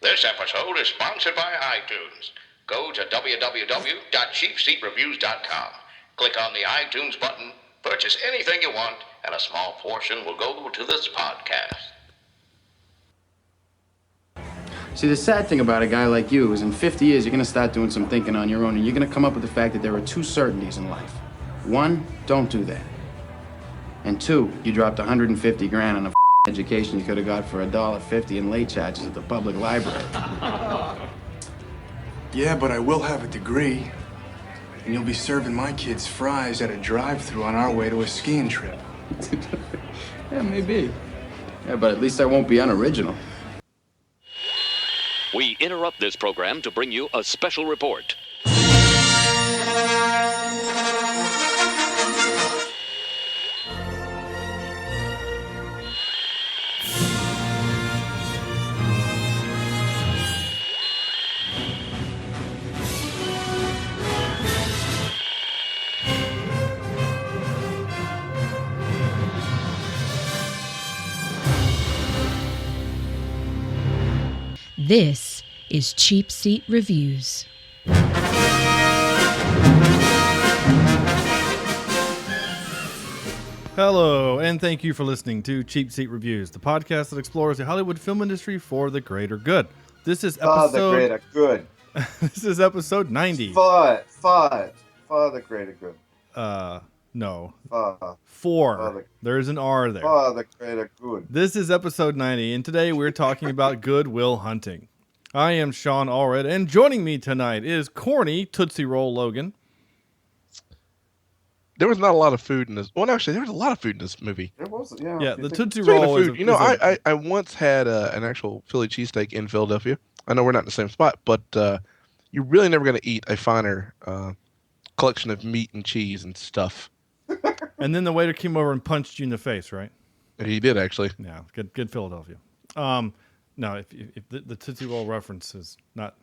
This episode is sponsored by iTunes. Go to www.cheapseatreviews.com. Click on the iTunes button, purchase anything you want, and a small portion will go to this podcast. See, the sad thing about a guy like you is in 50 years, you're going to start doing some thinking on your own, and you're going to come up with the fact that there are two certainties in life. One, don't do that. And two, you dropped 150 grand on a education you could have got for $1.50 in late charges at the public library. Yeah, but I will have a degree. And you'll be serving my kids fries at a drive-thru on our way to a skiing trip. Yeah, maybe. Yeah, but at least I won't be unoriginal. We interrupt this program to bring you a special report. This is Cheap Seat Reviews. Hello, and thank you for listening to Cheap Seat Reviews, the podcast that explores the Hollywood film industry for the greater good. This is episode... For the greater good. This is episode 90. For the greater good. No. For There's an R there. For the greater good. This is episode 90, and today we're talking about Good Will Hunting. I am Sean Allred, and joining me tonight is corny Tootsie Roll Logan. There was not a lot of food in this. Well, actually, there was a lot of food in this movie. There was, yeah. Yeah, the Tootsie Speaking Roll of food, is I once had an actual Philly cheesesteak in Philadelphia. I know we're not in the same spot, but you're really never going to eat a finer collection of meat and cheese and stuff. And then the waiter came over and punched you in the face, right? He did, actually. Yeah, good Philadelphia. No, if the Tootsie Roll reference is not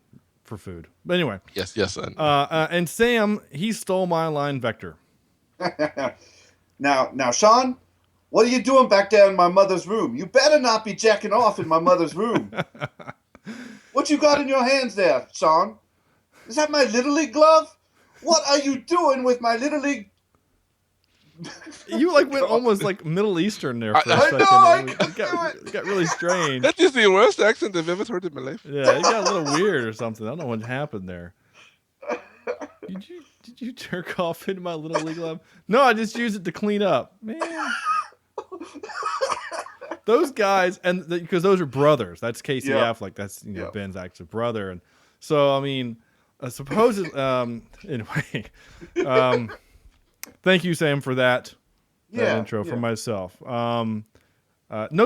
for food. But anyway. Yes. And Sam, he stole my line vector. Now, Sean, what are you doing back there in my mother's room? You better not be jacking off in my mother's room. What you got in your hands there, Sean? Is that my Little League glove? What are you doing with my Little League? You went almost like Middle Eastern there for a second. It got really strange. That is the worst accent I've ever heard in my life. Yeah, it got a little weird or something. I don't know what happened there. Did you jerk off into my Little League glove? No, I just used it to clean up. Man. Those guys, and because those are brothers. That's Casey Affleck. That's Ben's actual brother. And so, I mean, supposedly, anyway, thank you, Sam, for that intro for myself. No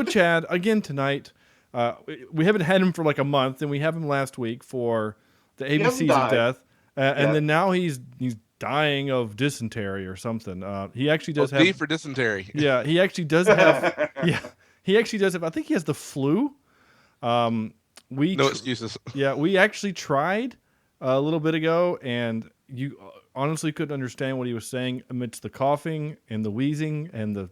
Chad again tonight. We haven't had him for like a month, and we have him last week for the ABCs of Death, and then now he's dying of dysentery or something. He actually does have D for dysentery. Yeah, he actually does have. He actually does have. I think he has the flu. No excuses. Yeah, we actually tried a little bit ago, and you honestly couldn't understand what he was saying amidst the coughing and the wheezing and the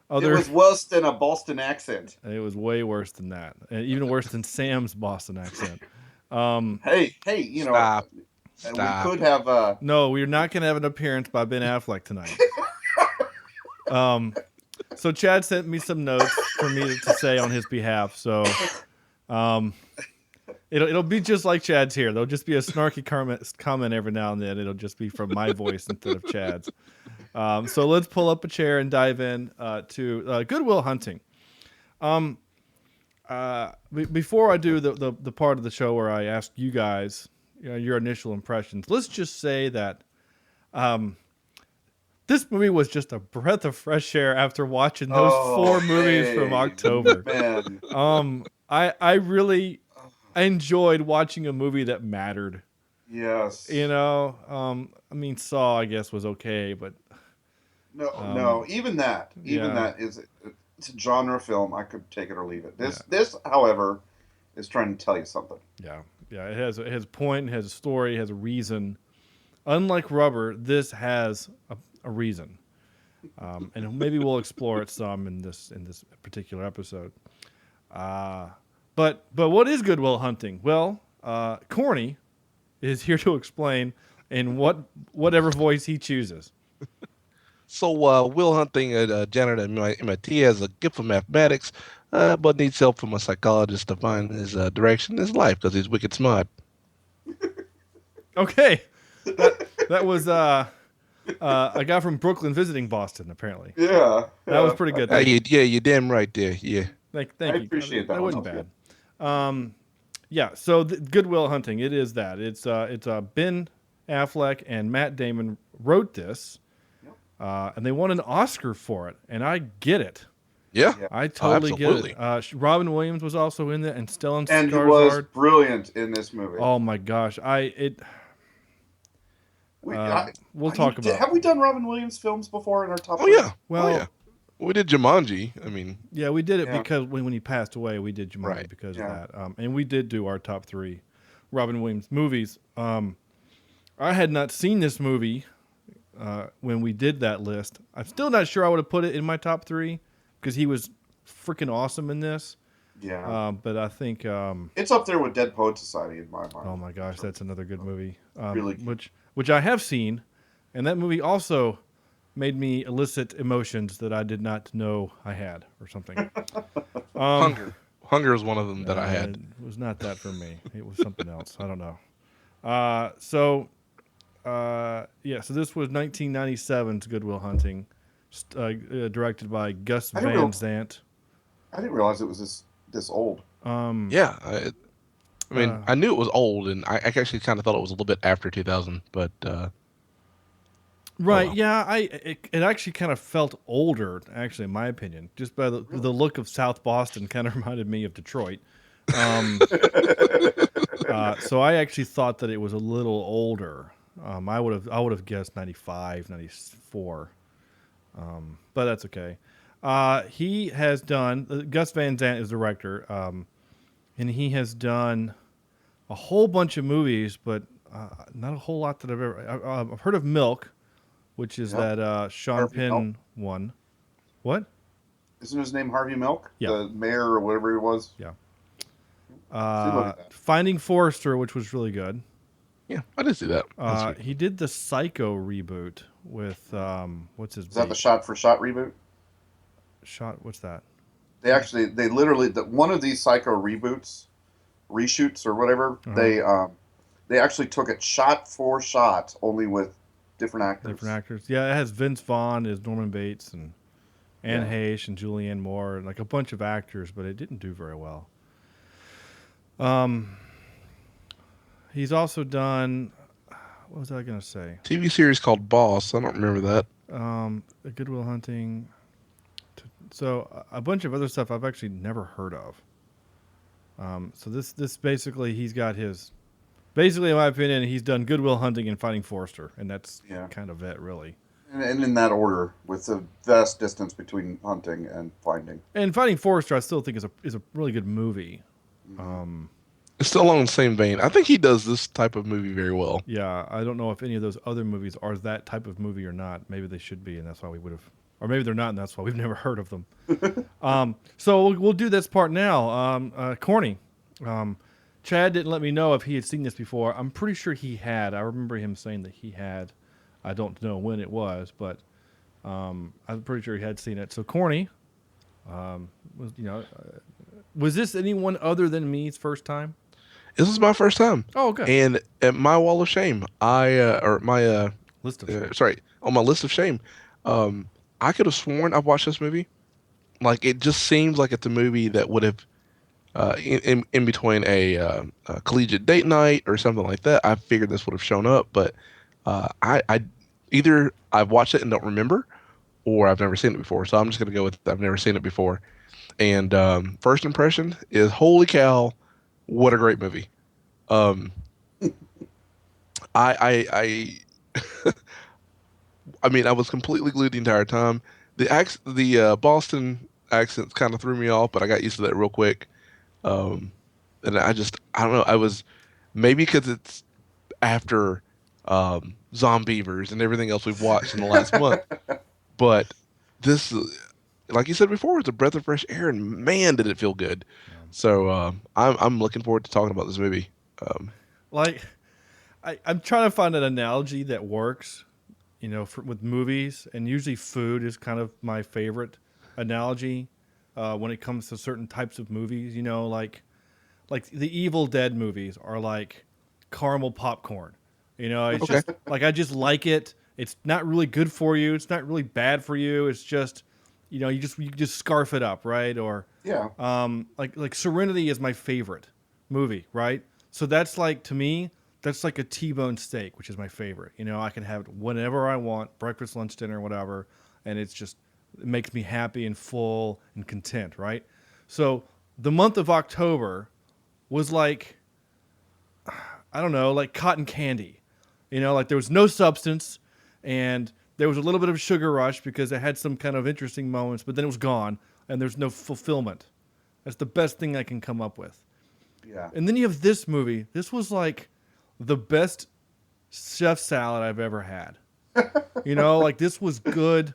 other. It was worse than a Boston accent. It was way worse than that, and even worse than Sam's Boston accent. Hey, Stop. We could have. No, we're not going to have an appearance by Ben Affleck tonight. So Chad sent me some notes for me to say on his behalf. So, it'll be just like Chad's here. There'll just be a snarky comment every now and then. It'll just be from my voice instead of Chad's. So let's pull up a chair and dive in to Good Will Hunting. Before I do the part of the show where I ask you guys your initial impressions, let's just say that this movie was just a breath of fresh air after watching those 4 movies from October. I really enjoyed watching a movie that mattered. Yes. I mean, Saw, I guess, was okay, but no, even that is it's a genre film. I could take it or leave it. This, however, is trying to tell you something. Yeah. It has a point, it has a story, it has a reason. Unlike Rubber, this has a reason, and maybe we'll explore it some in this particular episode. But But what is Good Will Hunting? Well, Corny is here to explain in whatever voice he chooses. So, Will Hunting, a janitor at M.I.T, has a gift for mathematics, but needs help from a psychologist to find his direction in his life because he's wicked smart. Okay, that was a guy from Brooklyn visiting Boston. Apparently, Yeah. that was pretty good. You're damn right there. Yeah. Thank I you. appreciate that. That wasn't bad. Yeah. So Good Will Hunting, it is that. It's Ben Affleck and Matt Damon wrote this, and they won an Oscar for it, and I get it. Yeah. I totally get it. Robin Williams was also in it, and Stellan Skarsgård. And he was brilliant in this movie. Oh my gosh, we'll talk about. Have we done Robin Williams films before in our top? Oh yeah. Well, we did Jumanji. I mean, yeah, we did it because when he passed away, we did Jumanji Right. because of that. And we did do our top 3 Robin Williams movies. I had not seen this movie when we did that list. I'm still not sure I would have put it in my top 3 because he was freaking awesome in this. Yeah. But I think It's up there with Dead Poets Society in my mind. oh my gosh, that's another good movie. Really good. Which I have seen, and that movie also made me elicit emotions that I did not know I had, or something. Hunger. Hunger is one of them that I had. It was not that for me. It was something else. I don't know. So this was 1997's Good Will Hunting, directed by Gus Van Sant. I didn't realize it was this old. Yeah. I mean, I knew it was old, and I actually kind of thought it was a little bit after 2000, but... Right, well. yeah, it actually kind of felt older, actually, in my opinion. Just by the look of South Boston kind of reminded me of Detroit. So I actually thought that it was a little older. I would have guessed 95, 94. But that's okay. He has done, Gus Van Sant is the director, and he has done a whole bunch of movies, but not a whole lot that I've heard of Milk, which is that Sean Harvey Penn Milk? one. What? Isn't his name Harvey Milk? Yeah. The mayor or whatever he was? Yeah. look at that. Finding Forrester, which was really good. Yeah, I did see that. He did the Psycho reboot with what's his? Is that the shot-for-shot reboot? What's that? They literally one of these Psycho reshoots or whatever. They actually took it shot for shot, only with different actors. Yeah, it has Vince Vaughn as Norman Bates and Anne Heche and Julianne Moore and like a bunch of actors, but it didn't do very well. He's also done. What was I going to say? TV series called Boss. I don't remember that. Good Will Hunting. So a bunch of other stuff I've actually never heard of. So this basically he's got his. Basically, in my opinion, he's done Good Will Hunting and Finding Forrester, and that's kind of it, really. And in that order, with the vast distance between Hunting and Finding. And Finding Forrester, I still think is a really good movie. It's still along the same vein. I think he does this type of movie very well. Yeah, I don't know if any of those other movies are that type of movie or not. Maybe they should be, and that's why we would have. Or maybe they're not, and that's why we've never heard of them. So we'll do this part now. Corny. Chad didn't let me know if he had seen this before. I'm pretty sure he had. I remember him saying that he had. I don't know when it was, but I'm pretty sure he had seen it. So Corny, was this anyone other than me's first time? This is my first time. Oh, okay. And at my wall of shame, on my list of shame, I could have sworn I've watched this movie. Like, it just seems like it's a movie that would have, in between a collegiate date night or something like that, I figured this would have shown up. But I either I've watched it and don't remember, or I've never seen it before. So I'm just going to go with I've never seen it before. And first impression is, holy cow, what a great movie. I mean, I was completely glued the entire time. The Boston accents kind of threw me off, but I got used to that real quick. And I don't know. I was maybe because it's after Zombievers and everything else we've watched in the last month. But this, like you said before, it's a breath of fresh air, and man, did it feel good. So I'm looking forward to talking about this movie. Like, I'm trying to find an analogy that works, with movies, and usually food is kind of my favorite analogy when it comes to certain types of movies. Like the Evil Dead movies are like caramel popcorn. It's Okay. just like I just like it. It's not really good for you. It's not really bad for you. It's just, you just scarf it up, right? Or Yeah. like Serenity is my favorite movie, right? So that's like, to me, that's like a T-bone steak, which is my favorite. I can have it whenever I want, breakfast, lunch, dinner, whatever, and it makes me happy and full and content, right? So the month of October was like, I don't know, like cotton candy. Like there was no substance, and there was a little bit of a sugar rush because it had some kind of interesting moments, but then it was gone, and there's no fulfillment. That's the best thing I can come up with. Yeah. And then you have this movie. This was like the best chef salad I've ever had. Like this was good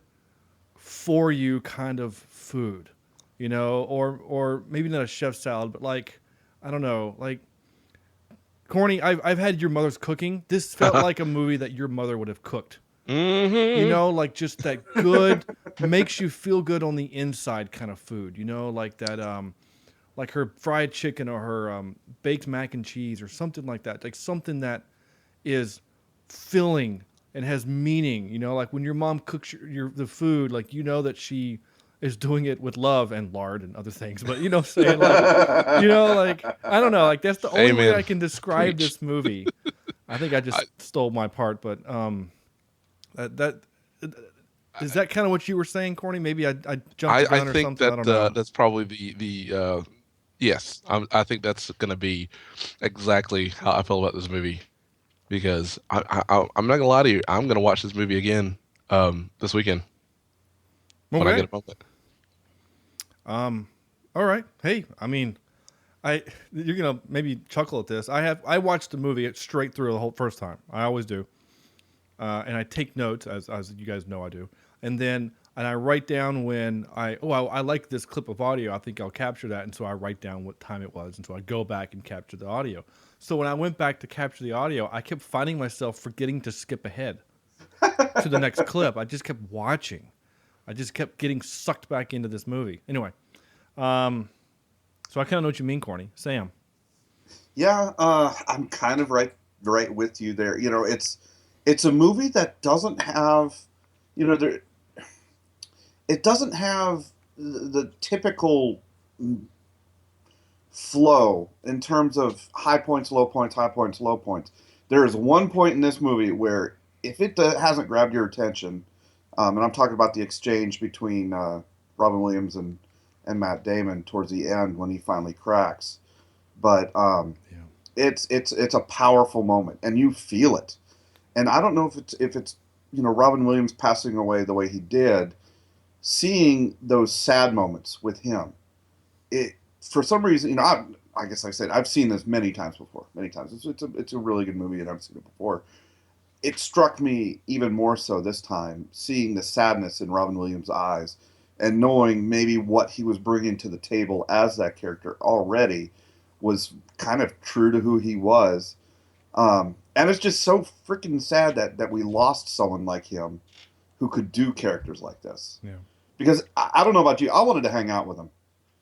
for you kind of food, or maybe not a chef salad, but like, I don't know, like, Corny, I've had your mother's cooking. This felt like a movie that your mother would have cooked. Mm-hmm. Like just that good, makes you feel good on the inside kind of food. Like that, like her fried chicken or her baked mac and cheese or something like that. Like something that is filling and has meaning. Like when your mom cooks the food, like that she is doing it with love and lard and other things. But what I'm saying, like, I don't know, like that's the only way I can describe this movie. I think I just stole my part, but that is that kind of what you were saying, Corny? Maybe I jumped the gun or something. I don't know. That's probably the yes. I think that's going to be exactly how I feel about this movie, because I'm not gonna lie to you. I'm gonna watch this movie again this weekend when I get a moment. All right. Hey, I mean, you're gonna maybe chuckle at this. I watched the movie straight through the whole first time. I always do, and I take notes as you guys know I do, and I write down when I like this clip of audio. I think I'll capture that, and so I write down what time it was, and so I go back and capture the audio. So when I went back to capture the audio, I kept finding myself forgetting to skip ahead to the next clip. I just kept watching. I just kept getting sucked back into this movie. Anyway, so I kind of know what you mean, Corny. Sam. Yeah, I'm kind of right with you there. It's a movie that doesn't have, it doesn't have the typical flow in terms of high points, low points, high points, low points. There is one point in this movie where if it hasn't grabbed your attention, and I'm talking about the exchange between Robin Williams and Matt Damon towards the end when he finally cracks. But it's a powerful moment, and you feel it. And I don't know if it's Robin Williams passing away the way he did, seeing those sad moments with him. It for some reason, I guess I said I've seen this many times before. Many times. It's a really good movie, and I've seen it before. It struck me even more so this time, seeing the sadness in Robin Williams' eyes and knowing maybe what he was bringing to the table as that character already was kind of true to who he was. And it's just so freaking sad that we lost someone like him who could do characters like this. Yeah. Because I don't know about you, I wanted to hang out with him.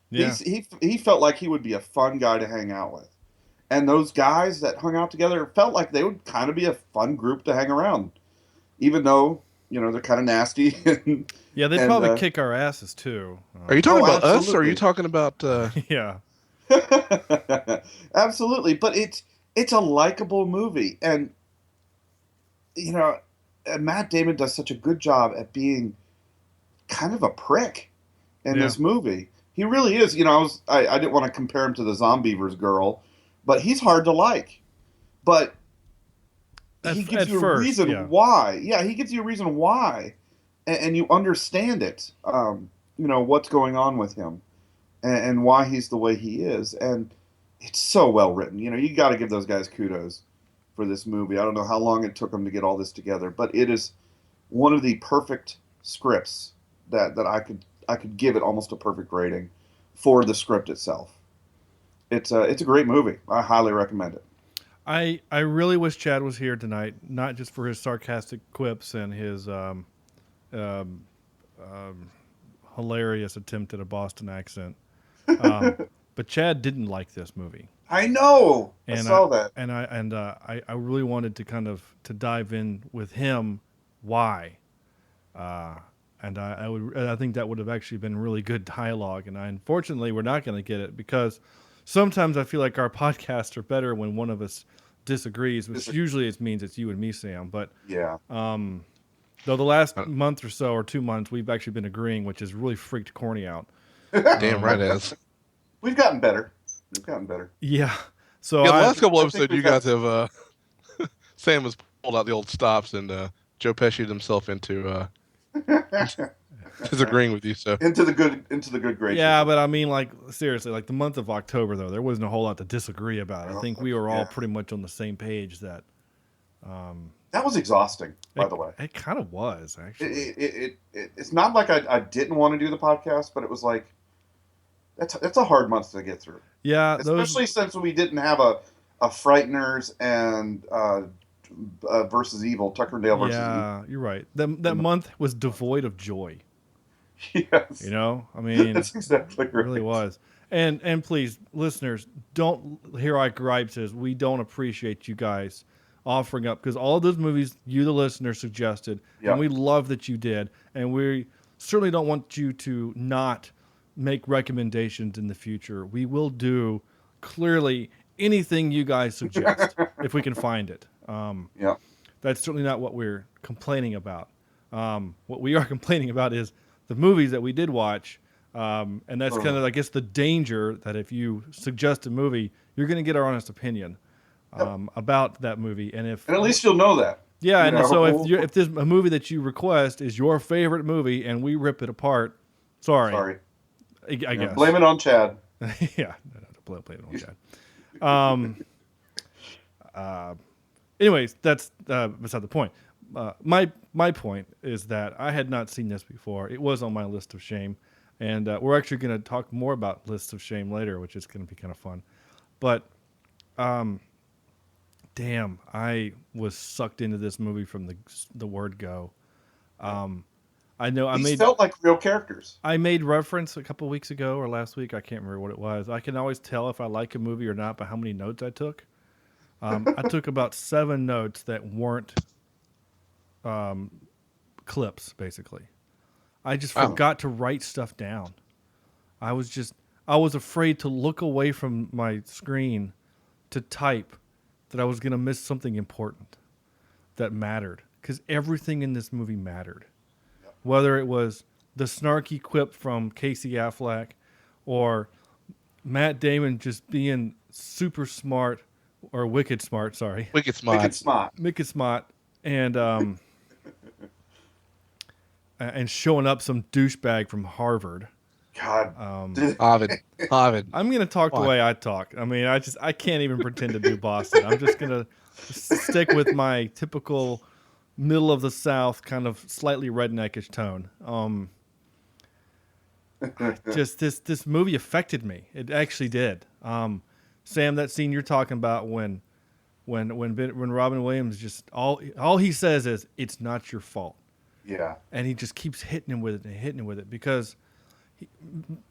Yeah. He felt like he would be a fun guy to hang out with. And those guys that hung out together felt like they would kind of be a fun group to hang around, even though they're kind of nasty. Yeah, they'd probably kick our asses too. Are you talking about us, or are you talking about? Yeah, absolutely. But it's a likable movie, and Matt Damon does such a good job at being kind of a prick in this movie. He really is. I didn't want to compare him to the Zombievers girl. But he's hard to like. But he gives you a reason why. Yeah, he gives you a reason why. And you understand it. What's going on with him. And why he's the way he is. And it's so well written. You got to give those guys kudos for this movie. I don't know how long it took them to get all this together. But it is one of the perfect scripts that I could give it almost a perfect rating for the script itself. it's a great movie. I highly recommend it. I really wish Chad was here tonight, not just for his sarcastic quips and his hilarious attempt at a Boston accent. But Chad didn't like this movie. I know. And I saw that. And I really wanted to dive in with him. Why? And I think that would have actually been really good dialogue. And unfortunately, we're not going to get it because sometimes I feel like our podcasts are better when one of us disagrees, which usually it means it's you and me, Sam. But yeah. Though the last month or so or 2 months, we've actually been agreeing, which has really freaked Corny out. Damn right it is. We've gotten better. Yeah. So the last couple episodes, you guys have Sam has pulled out the old stops, and Joe Pesci'd himself into disagreeing with you. So into the good graces. Yeah, but I mean, like seriously, like the month of October, though, there wasn't a whole lot to disagree about. I think we were all pretty much on the same page that. That was exhausting, by the way. It kind of was, actually. It's not like I didn't want to do the podcast, but it was like that's a hard month to get through. Yeah, especially since we didn't have a Frighteners and versus Evil, Tucker and Dale versus Evil. Yeah, you're right. That month was devoid of joy. Yes, you know, I mean, that's exactly right. It really was. And please, listeners, don't hear our gripes as we don't appreciate you guys offering up, because all of those movies you, the listener, suggested, and we love that you did, and we certainly don't want you to not make recommendations in the future. We will do clearly anything you guys suggest if we can find it. That's certainly not what we're complaining about. What we are complaining about is the movies that we did watch, and that's kind of, I guess, the danger that if you suggest a movie, you're going to get our honest opinion about that movie, and at least you'll know that. Yeah, and so if there's a movie that you request is your favorite movie and we rip it apart, sorry. I guess blame it on Chad. Yeah, blame it on Chad. Anyways, that's beside the point. My point is that I had not seen this before. It was on my list of shame, and we're actually going to talk more about lists of shame later, which is going to be kind of fun. But damn, I was sucked into this movie from the word go. I know These felt like real characters. I made reference a couple weeks ago or last week. I can't remember what it was. I can always tell if I like a movie or not by how many notes I took. I took about 7 notes that weren't clips, basically. I just forgot to write stuff down. I was afraid to look away from my screen to type that I was going to miss something important that mattered, because everything in this movie mattered. Whether it was the snarky quip from Casey Affleck or Matt Damon just being super smart or wicked smart, Wicked smart. And and showing up some douchebag from Harvard. God. Harvard. I'm going to talk the way I talk. I mean, I can't even pretend to do Boston. I'm just going to stick with my typical middle of the South kind of slightly redneckish tone. Just this movie affected me. It actually did. Sam, that scene you're talking about when Robin Williams just all he says is, "It's not your fault." Yeah. And he just keeps hitting him with it because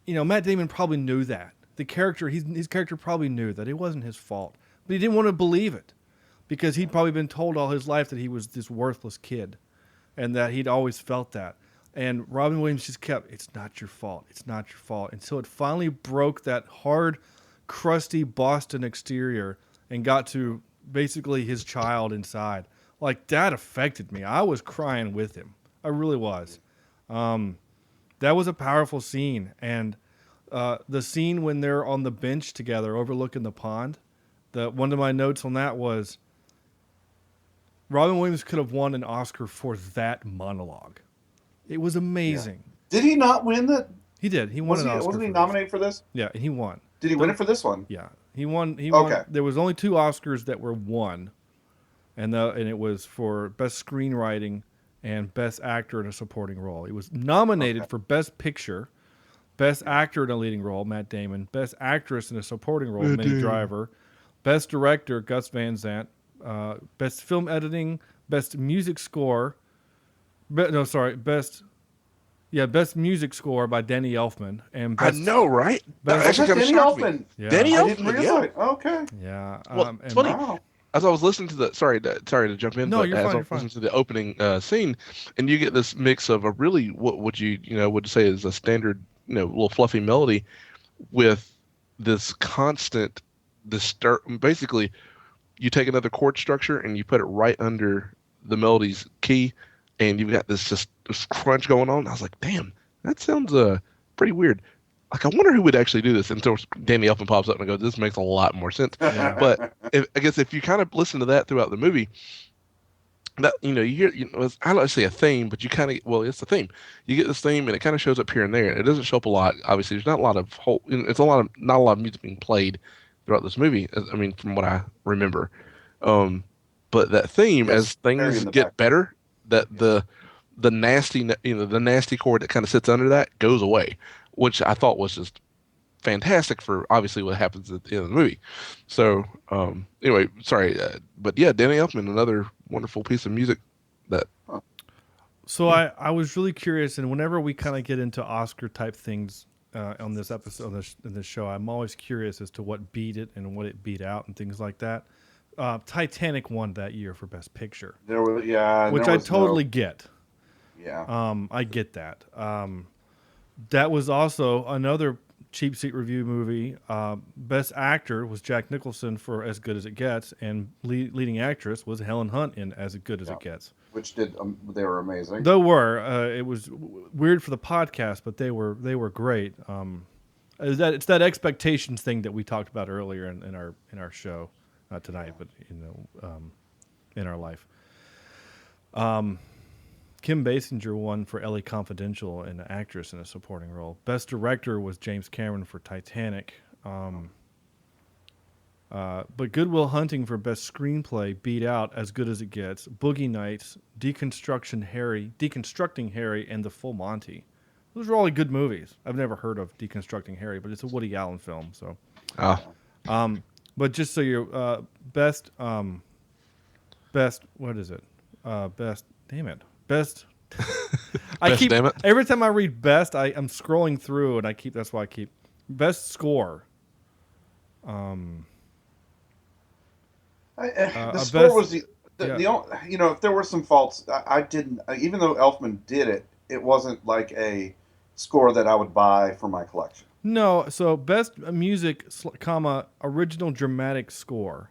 Matt Damon probably knew that. His character probably knew that it wasn't his fault, but he didn't want to believe it because he'd probably been told all his life that he was this worthless kid and that he'd always felt that. And Robin Williams just kept, "It's not your fault. It's not your fault." Until it finally broke that hard, crusty Boston exterior and got to basically his child inside. Like, that affected me. I was crying with him. I really was. That was a powerful scene. And the scene when they're on the bench together overlooking the pond, one of my notes on that was Robin Williams could have won an Oscar for that monologue. It was amazing. Yeah. Did he not win that? He did. He won an Oscar. Wasn't he nominated for this? Yeah, he won. Did he win it for this one? Yeah, he won. Okay. There was only 2 Oscars that were won, and it was for Best Screenwriting and Best Actor in a Supporting Role. He was nominated for Best Picture, Best Actor in a Leading Role, Matt Damon. Best Actress in a Supporting Role, Minnie Driver. Best Director, Gus Van Sant. Best Film Editing, Best Music Score. Best Music Score by Danny Elfman. And I know, right? That's Danny Elfman. Yeah. Danny I didn't Elfman, realize. Okay. Yeah. Well, it's funny. Wow. As I was listening to the sorry to jump in, No, but you're as fine, I was listening to the opening scene, and you get this mix of a really what would you would say is a standard little fluffy melody with this constant basically you take another chord structure and you put it right under the melody's key, and you've got this crunch going on. I was like, damn, that sounds pretty weird. Like, I wonder who would actually do this. And so Danny Elfman pops up and I go, this makes a lot more sense. Yeah. But I guess if you kind of listen to that throughout the movie, that you hear, I don't want to say a theme, but you kind of, it's a theme. You get this theme and it kind of shows up here and there. It doesn't show up a lot. Obviously, there's not a lot of not a lot of music being played throughout this movie. I mean, from what I remember. But that theme, as things get better, that the nasty, the nasty chord that kind of sits under that goes away, which I thought was just fantastic for obviously what happens at the end of the movie. So anyway, sorry, but yeah, Danny Elfman, another wonderful piece of music. So I was really curious, and whenever we kind of get into Oscar type things on this episode, in this show, I'm always curious as to what beat it and what it beat out and things like that. Titanic won that year for Best Picture. Which I totally get. Yeah. I get that. That was also another cheap seat review movie. Best Actor was Jack Nicholson for As Good as It Gets, and leading actress was Helen Hunt in As Good as It Gets. Which they were amazing. They were. It was weird for the podcast, but they were great. It's that expectations thing that we talked about earlier in our show, not tonight, but in our life. Kim Basinger won for L.A. Confidential and an actress in a supporting role. Best Director was James Cameron for Titanic. But Good Will Hunting for Best Screenplay beat out As Good as It Gets, Boogie Nights, Deconstructing Harry, and The Full Monty. Those are all good movies. I've never heard of Deconstructing Harry, but it's a Woody Allen film. So, but just so you're best. What is it? Best. Damn it. Best. Damn it. Every time I read best, I'm scrolling through, and that's why I keep best score. The score was the only, if there were some faults, I didn't, even though Elfman did it, it wasn't like a score that I would buy for my collection. No, so best music, original dramatic score.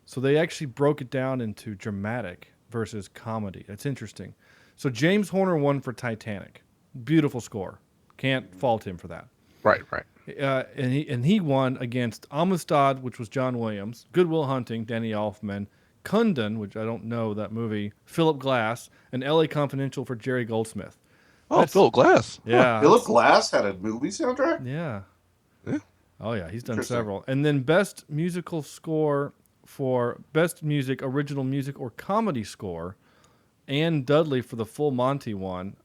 So they actually broke it down into dramatic versus comedy. That's interesting. So James Horner won for Titanic. Beautiful score. Can't fault him for that. Right. And he won against Amistad, which was John Williams, Good Will Hunting, Danny Elfman, Kundun, which I don't know that movie, Philip Glass, and L.A. Confidential for Jerry Goldsmith. Philip Glass. Yeah. Philip Glass had a movie soundtrack? Yeah. Oh, yeah, he's done several. And then best musical score for best music, original music, or comedy score, Ann Dudley for The Full Monty won.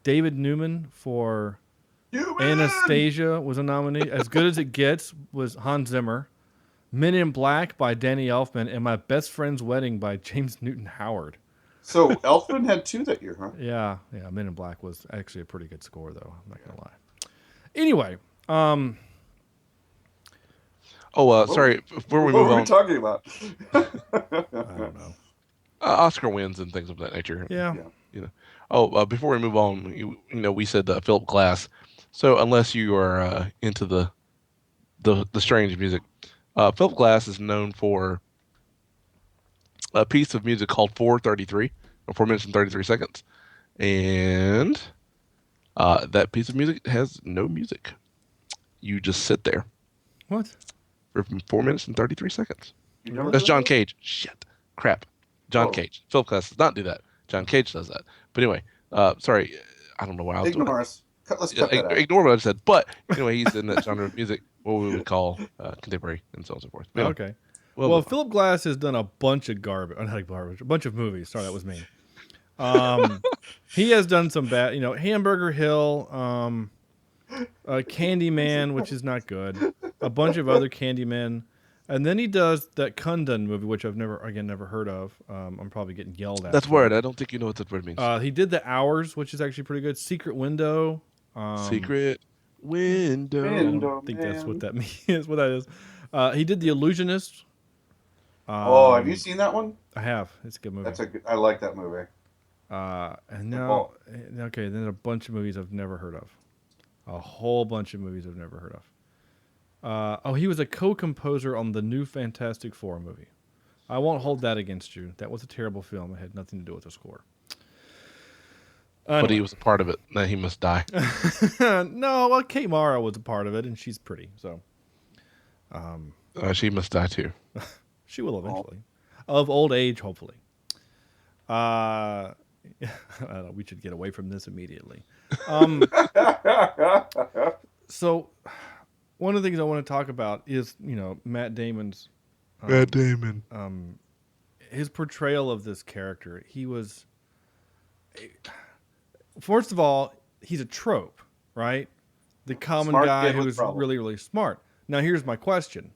David Newman for Anastasia was a nominee. As Good as It Gets was Hans Zimmer. Men in Black by Danny Elfman, and My Best Friend's Wedding by James Newton Howard. So Elfman had 2 that year, huh? Yeah. Men in Black was actually a pretty good score, though. I'm not gonna lie. Anyway, sorry. Before we move on, what were we talking about? I don't know. Oscar wins and things of that nature. Yeah. Before we move on, we said Philip Glass. So unless you are into the strange music, Philip Glass is known for a piece of music called 4:33, or 4 minutes and 33 seconds, and that piece of music has no music. You just sit there. What? For 4 minutes and 33 seconds. That's John Cage. Shit. Crap. John Cage. Philip Glass does not do that. John Cage does that. But anyway, sorry. I don't know why I was doing us. Let's cut that out. Ignore what I said. But anyway, he's in that genre of music, what we would call contemporary, and so on and so forth. Anyway, okay. Well, Philip Glass has done a bunch of a bunch of movies. Sorry, that was me. He has done some bad, Hamburger Hill, Candyman, which is not good. A bunch of other Candymen. And then he does that Kundun movie, which I've never heard of. I'm probably getting yelled at. That's word. I don't think you know what that word means. He did The Hours, which is actually pretty good. Secret Window. Secret Window. I don't think that's what that means. What that is. He did The Illusionist. Have you seen that one? I have. It's a good movie. I like that movie. And now, okay, then a bunch of movies I've never heard of. A whole bunch of movies I've never heard of. He was a co-composer on the new Fantastic Four movie. I won't hold that against you. That was a terrible film. It had nothing to do with the score. But he was a part of it. Now he must die. No, well, Kate Mara was a part of it, and she's pretty. So, she must die too. She will eventually, of old age, hopefully. I don't know, we should get away from this immediately. So, one of the things I want to talk about is, Matt Damon's. Matt Damon. His portrayal of this character. He was. First of all, he's a trope, right? The common Smart guy kid with who's problems. really, really smart. Now, here's my question.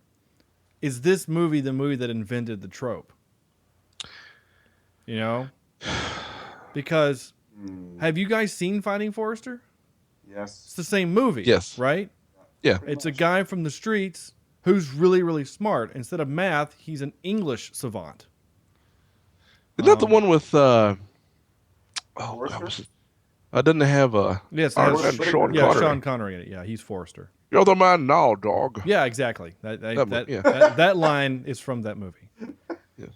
Is this movie the movie that invented the trope? Because have you guys seen Finding Forrester? Yes. It's the same movie. Yes. Right? Yeah. It's a guy from the streets who's really, really smart. Instead of math, he's an English savant. Isn't that the one with Forrester? Doesn't it have Yes, Sean Connery? Sean Connery in it. Yeah, he's Forrester. You're the man now, dog. Yeah, exactly. Yeah. That line is from that movie. Yeah.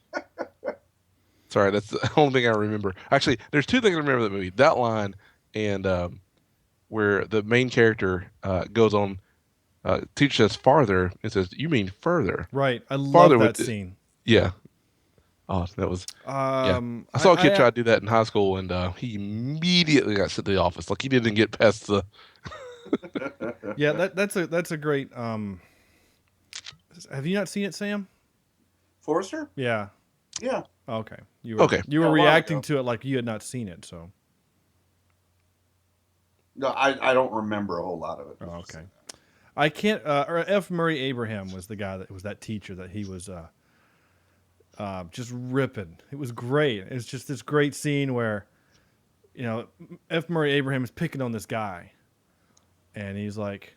Sorry, that's the only thing I remember. Actually, there's two things I remember that movie. That line and where the main character goes on, teaches us farther. It says, "You mean further?" Right. I love Farther that scene. Yeah. Oh, that was. I saw a kid try to do that in high school, and he immediately got sent to the office. Like he didn't get past the. Yeah, that's a great. Have you not seen it, Sam? Forrester? Yeah. Yeah. Okay. You were a while reacting ago. to it like you had not seen it. So. No, I don't remember a whole lot of it. Oh, okay. I can't. F. Murray Abraham was the guy that was that teacher that he was just ripping. It was great. It's just this great scene where, F. Murray Abraham is picking on this guy, and he's like,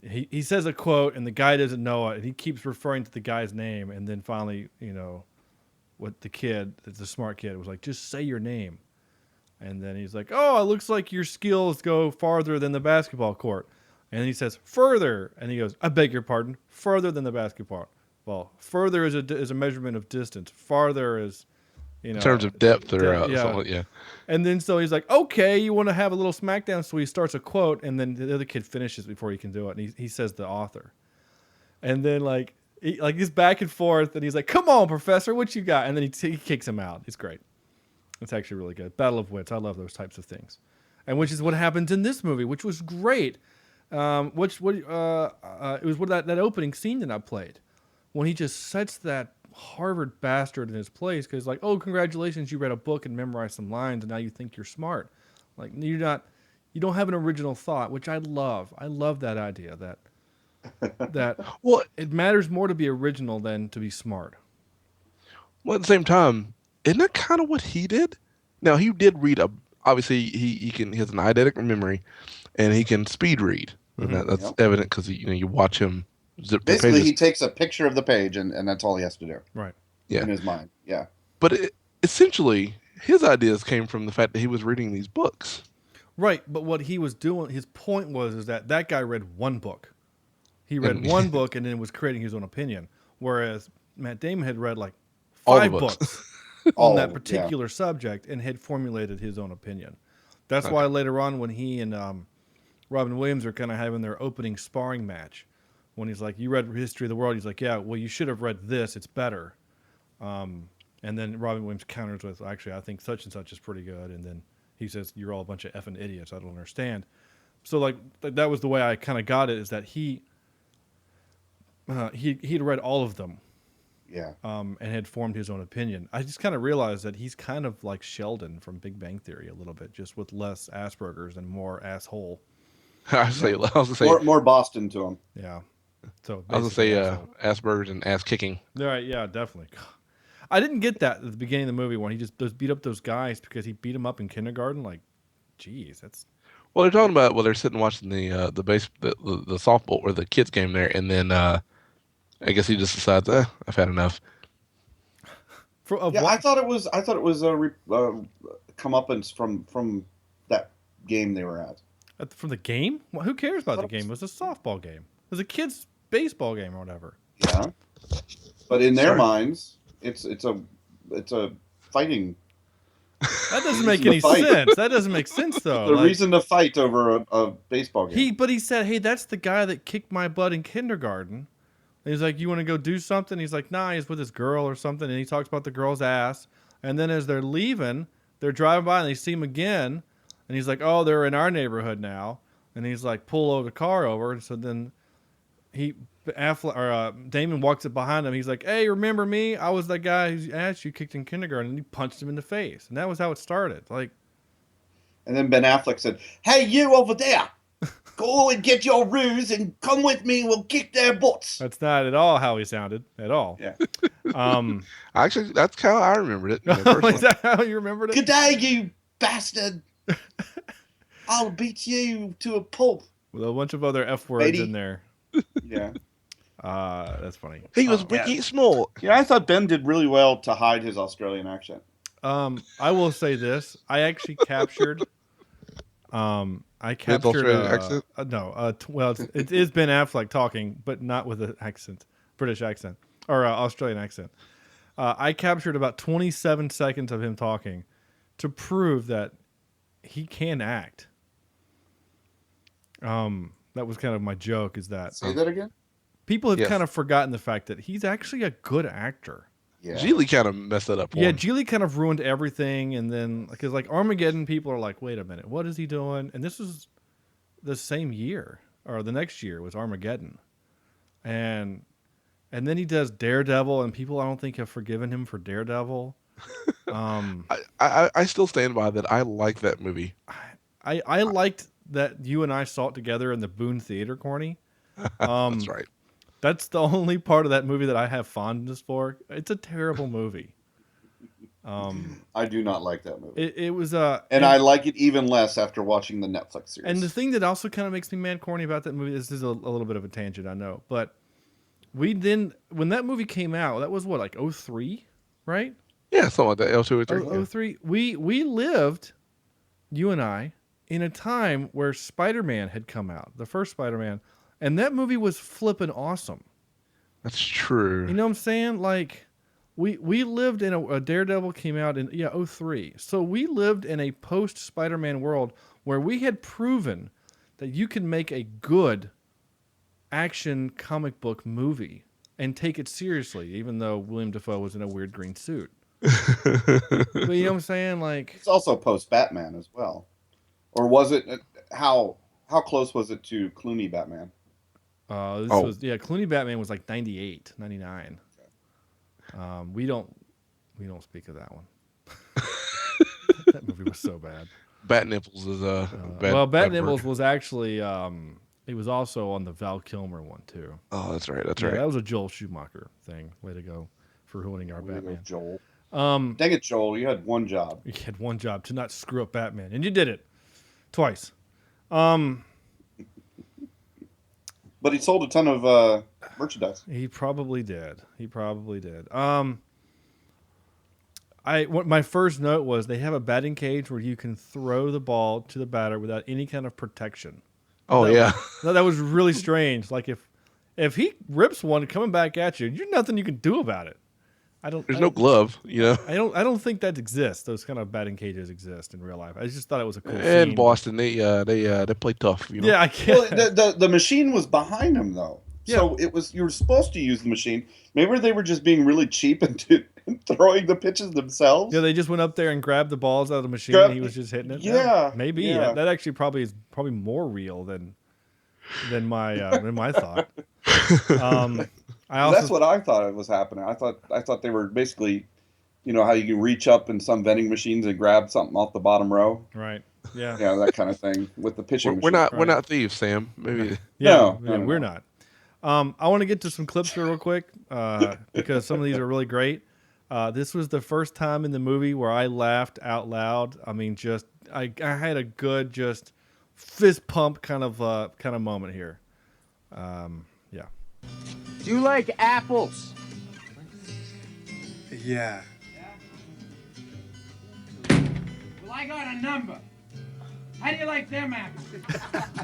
he says a quote, and the guy doesn't know it, and he keeps referring to the guy's name, and then finally, what the smart kid was like, just say your name, and then he's like, oh, it looks like your skills go farther than the basketball court. And he says, further. And he goes, I beg your pardon, further than the basketball. Well, further is a measurement of distance. Farther is, in terms of depth or something like, yeah. And then so he's like, okay, you want to have a little smackdown? So he starts a quote, and then the other kid finishes before he can do it. And he says the author. And then he's back and forth, and he's like, come on, professor, what you got? And then he kicks him out. It's great. It's actually really good. Battle of Wits. I love those types of things. And which is what happens in this movie, which was great. It was that opening scene that I played when he just sets that Harvard bastard in his place because like, oh, congratulations, you read a book and memorized some lines and now you think you're smart. Like you don't have an original thought, which I love. I love that idea that well, it matters more to be original than to be smart. Well, at the same time, isn't that kind of what he did? Now he did read obviously he has an eidetic memory, and he can speed read. And that's evident because you watch him zip the Basically, pages. he takes a picture of the page, and that's all he has to do. Right. Yeah. In his mind. Yeah. But essentially, his ideas came from the fact that he was reading these books. Right. But what he was doing, his point was that guy read one book. He read one book and then was creating his own opinion. Whereas Matt Damon had read like 5 books on that particular subject and had formulated his own opinion. That's why later on when he and Robin Williams are kind of having their opening sparring match, when he's like, you read History of the World, he's like, yeah, well, you should have read this, it's better. And then Robin Williams counters with, actually, I think such and such is pretty good. And then he says, you're all a bunch of effing idiots, I don't understand. So like that was the way I kind of got it, is that he'd read all of them. Yeah. And had formed his own opinion. I just kind of realized that he's kind of like Sheldon from Big Bang Theory a little bit, just with less Asperger's and more asshole. I was gonna say more Boston to him. Yeah. So I was gonna say Asperger's and ass kicking. All right, yeah, definitely. I didn't get that at the beginning of the movie when he just beat up those guys because he beat them up in kindergarten. Like, geez, that's. Well, they're talking about they're sitting watching the softball or the kids game there, and then I guess he just decides, I've had enough. I thought it was a comeuppance from that game they were at. From the game? Well, who cares about the game? It was a softball game. It was a kid's baseball game or whatever. Yeah, but in their minds, it's a fighting. That doesn't make any sense. That doesn't make sense though. The reason to fight over a baseball game. But he said, "Hey, that's the guy that kicked my butt in kindergarten." And he's like, "You want to go do something?" He's like, "Nah, he's with his girl or something." And he talks about the girl's ass. And then as they're leaving, they're driving by and they see him again. And he's like, "Oh, they're in our neighborhood now." And he's like, "Pull the car over." And so then Damon walks up behind him. He's like, "Hey, remember me? I was that guy whose ass you kicked in kindergarten." And he punched him in the face. And that was how it started. Like, and then Ben Affleck said, "Hey, you over there. Go and get your ruse and come with me. We'll kick their butts." That's not at all how he sounded at all. Yeah. Actually, that's how I remembered it. Is that how you remembered it? Good day, you bastard. I'll beat you to a pulp. With a bunch of other F words in there. Yeah. That's funny. He was wicked small. Yeah, I thought Ben did really well to hide his Australian accent. I will say this. I actually captured accent? It is Ben Affleck talking, but not with an accent, British accent or Australian accent. I captured about 27 seconds of him talking to prove that he can act. That was kind of my joke. Is that say that again? People have kind of forgotten the fact that he's actually a good actor. Yeah. Geely kind of messed that up. Geely kind of ruined everything, and then because like Armageddon, people are like, "Wait a minute, what is he doing?" And this was the same year, or the next year was Armageddon, and then he does Daredevil, and people I don't think have forgiven him for Daredevil. I still stand by that. I like that movie. I liked that you and I saw it together in the Boone Theater, Corny. That's right. That's the only part of that movie that I have fondness for. It's a terrible movie. I do not like that movie. It was and I like it even less after watching the Netflix series. And the thing that also kind of makes me mad, Corny, about that movie, this is a little bit of a tangent, I know, but when that movie came out, that was what, like 2003, right? Yeah, something like that. 2003. 2003. We lived, you and I, in a time where Spider-Man had come out, the first Spider-Man. And that movie was flippin' awesome. That's true. You know what I'm saying? Like, we lived in a Daredevil came out in 2003. So we lived in a post Spider-Man world where we had proven that you can make a good action comic book movie and take it seriously, even though William Dafoe was in a weird green suit. But you know what I'm saying? Like, it's also post Batman as well, or was it? How close was it to Clooney Batman? Clooney Batman was like 98, 99. Okay. We don't speak of that one. That movie was so bad. Bat Nipples is bad. Well, Bat Nipples was actually he was also on the Val Kilmer one too. Oh, that's right. That's right. That was a Joel Schumacher thing. Way to go for ruining our Batman. Joel. Dang it, Joel! You had one job. You had one job to not screw up Batman, and you did it twice. But he sold a ton of merchandise. He probably did. My first note was they have a batting cage where you can throw the ball to the batter without any kind of protection. That was really strange. Like if he rips one coming back at you, there's nothing you can do about it. There's no glove, you know. I don't think that exists. Those kind of batting cages exist in real life. I just thought it was a cool scene. In Boston, they play tough. You know? Yeah, I can't. Well, the machine was behind him though, so you were supposed to use the machine. Maybe they were just being really cheap and throwing the pitches themselves. Yeah, they just went up there and grabbed the balls out of the machine. And he was just hitting it. Yeah, maybe that actually probably is more real than my thought. That's what I thought was happening. I thought they were basically You know how you can reach up in some vending machines and grab something off the bottom row? Right. Yeah. Yeah, that kind of thing with the pitching machine. We're not thieves, Sam. Maybe. No, No, we're not. I want to get to some clips here real quick because some of these are really great. This was the first time in the movie where I laughed out loud. I mean, I had a good just fist pump kind of moment here. Yeah. Do you like apples? Yeah. Well, I got a number. How do you like them apples?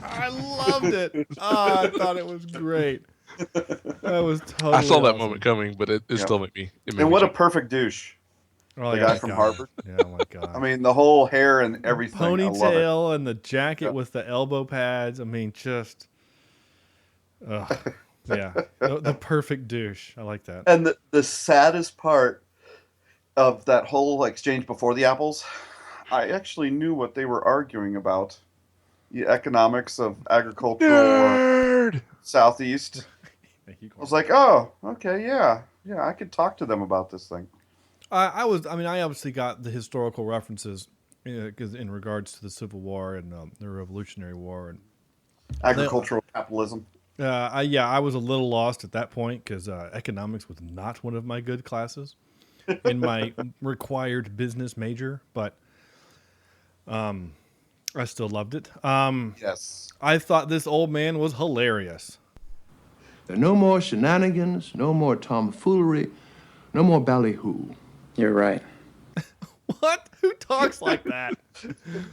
I loved it. Oh, I thought it was great. That was totally I saw that awesome. moment coming, but it still made me. And what a perfect douche. Oh, the guy from Harvard. Yeah, oh my God. I mean, the whole hair and everything. Ponytail and the jacket with the elbow pads. I mean, just, yeah, the perfect douche. I like that. And the saddest part of that whole exchange before the apples, I actually knew what they were arguing about. The economics of agricultural Southeast. I was like, oh, okay, yeah, I could talk to them about this thing. I obviously got the historical references because in regards to the Civil War and the Revolutionary War and agricultural capitalism. I was a little lost at that point because economics was not one of my good classes in my required business major, but I still loved it. Yes. I thought this old man was hilarious. There are no more shenanigans, no more tomfoolery, no more ballyhoo. You're right. What? Who talks like that?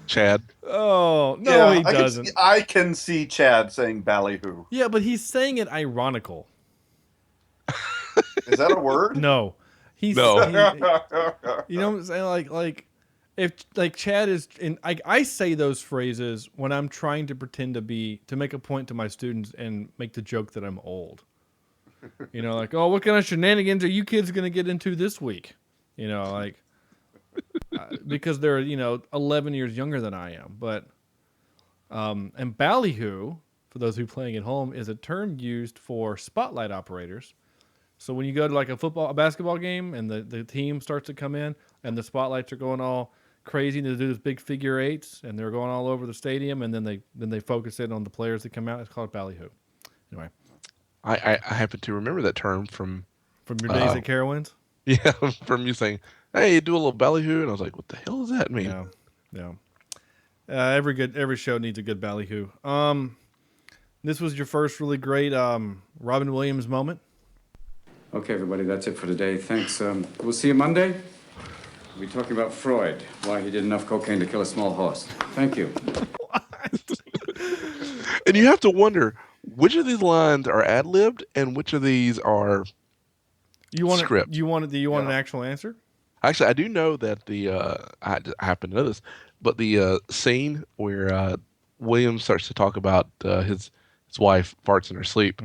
Chad. Oh, no, yeah, he doesn't. I can see Chad saying ballyhoo. Yeah, but he's saying it ironical. Is that a word? No. No. You know what I'm saying? Like if Chad is in, I say those phrases when I'm trying to pretend to make a point to my students and make the joke that I'm old. You know, like, oh, what kind of shenanigans are you kids going to get into this week? You know, like, because they're, 11 years younger than I am. But, and ballyhoo, for those who are playing at home, is a term used for spotlight operators. So when you go to a basketball game and the team starts to come in and the spotlights are going all crazy and they do this big figure eights and they're going all over the stadium and then they focus in on the players that come out. It's called ballyhoo. Anyway. I happen to remember that term from your days at Carowinds? Yeah, from you saying, hey, do a little ballyhoo, and I was like, what the hell does that mean? Yeah. Every show needs a good ballyhoo. This was your first really great Robin Williams moment. Okay, everybody, that's it for today. Thanks. We'll see you Monday. We'll be talking about Freud, why he did enough cocaine to kill a small horse. Thank you. And you have to wonder, which of these lines are ad-libbed and which of these are script? Do you want an actual answer? Actually, I do know that I happen to know this, but the scene where Williams starts to talk about his wife farts in her sleep,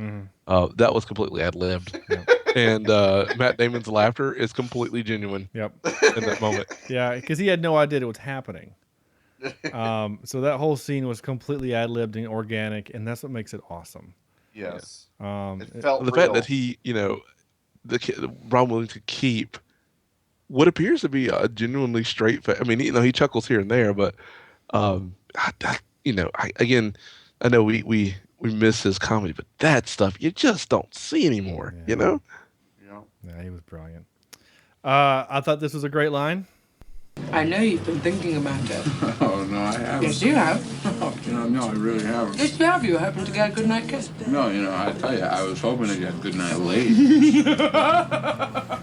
that was completely ad-libbed. Yep. And Matt Damon's laughter is completely genuine. Yep. In that moment. Yeah, because he had no idea it was happening. So that whole scene was completely ad-libbed and organic, and that's what makes it awesome. Yes. It felt the real. Fact that he, Robin Williams could keep what appears to be a genuinely straight face. I mean, he chuckles here and there, but I know we miss his comedy, but that stuff you just don't see anymore. Yeah. Yeah, he was brilliant. I thought this was a great line. I know you've been thinking about it. Oh, no, I haven't. Yes, you have. No, I really haven't. Yes, you have. You happened to get a good night kiss. No, I tell you, I was hoping to get a good night laid. I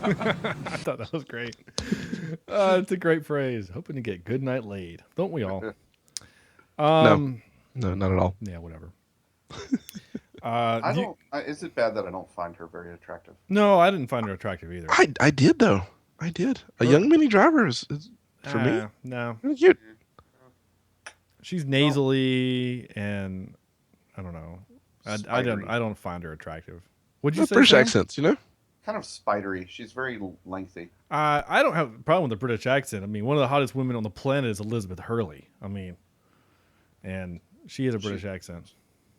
thought that was great. It's a great phrase. Hoping to get good night laid. Don't we all? No, not at all. Yeah, whatever. Is it bad that I don't find her very attractive? No, I didn't find her attractive either. I did, though. I did. A young Minnie Driver is for me. No. Cute. She's nasally, and I don't know. I don't find her attractive. Would you say British Sam? accents, Kind of spidery. She's very lengthy. I don't have a problem with the British accent. I mean, one of the hottest women on the planet is Elizabeth Hurley. I mean, and she has a British accent.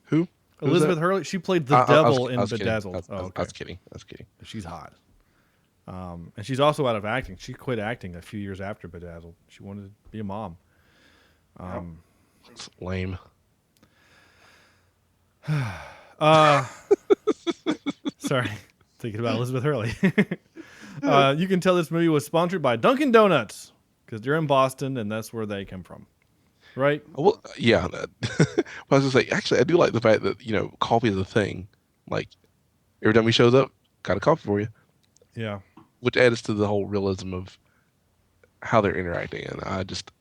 Who? Elizabeth Hurley. She played the devil in I was Bedazzled. kidding. I was kidding. She's hot. And she's also out of acting. She quit acting a few years after Bedazzled. She wanted to be a mom. It's lame. Sorry, thinking about Elizabeth Hurley. You can tell this movie was sponsored by Dunkin' Donuts because they're in Boston and that's where they come from, right? Well, yeah. I was just like, actually, I do like the fact that coffee is a thing. Like every time he shows up, got a coffee for you. Yeah, which adds to the whole realism of how they're interacting, and I just,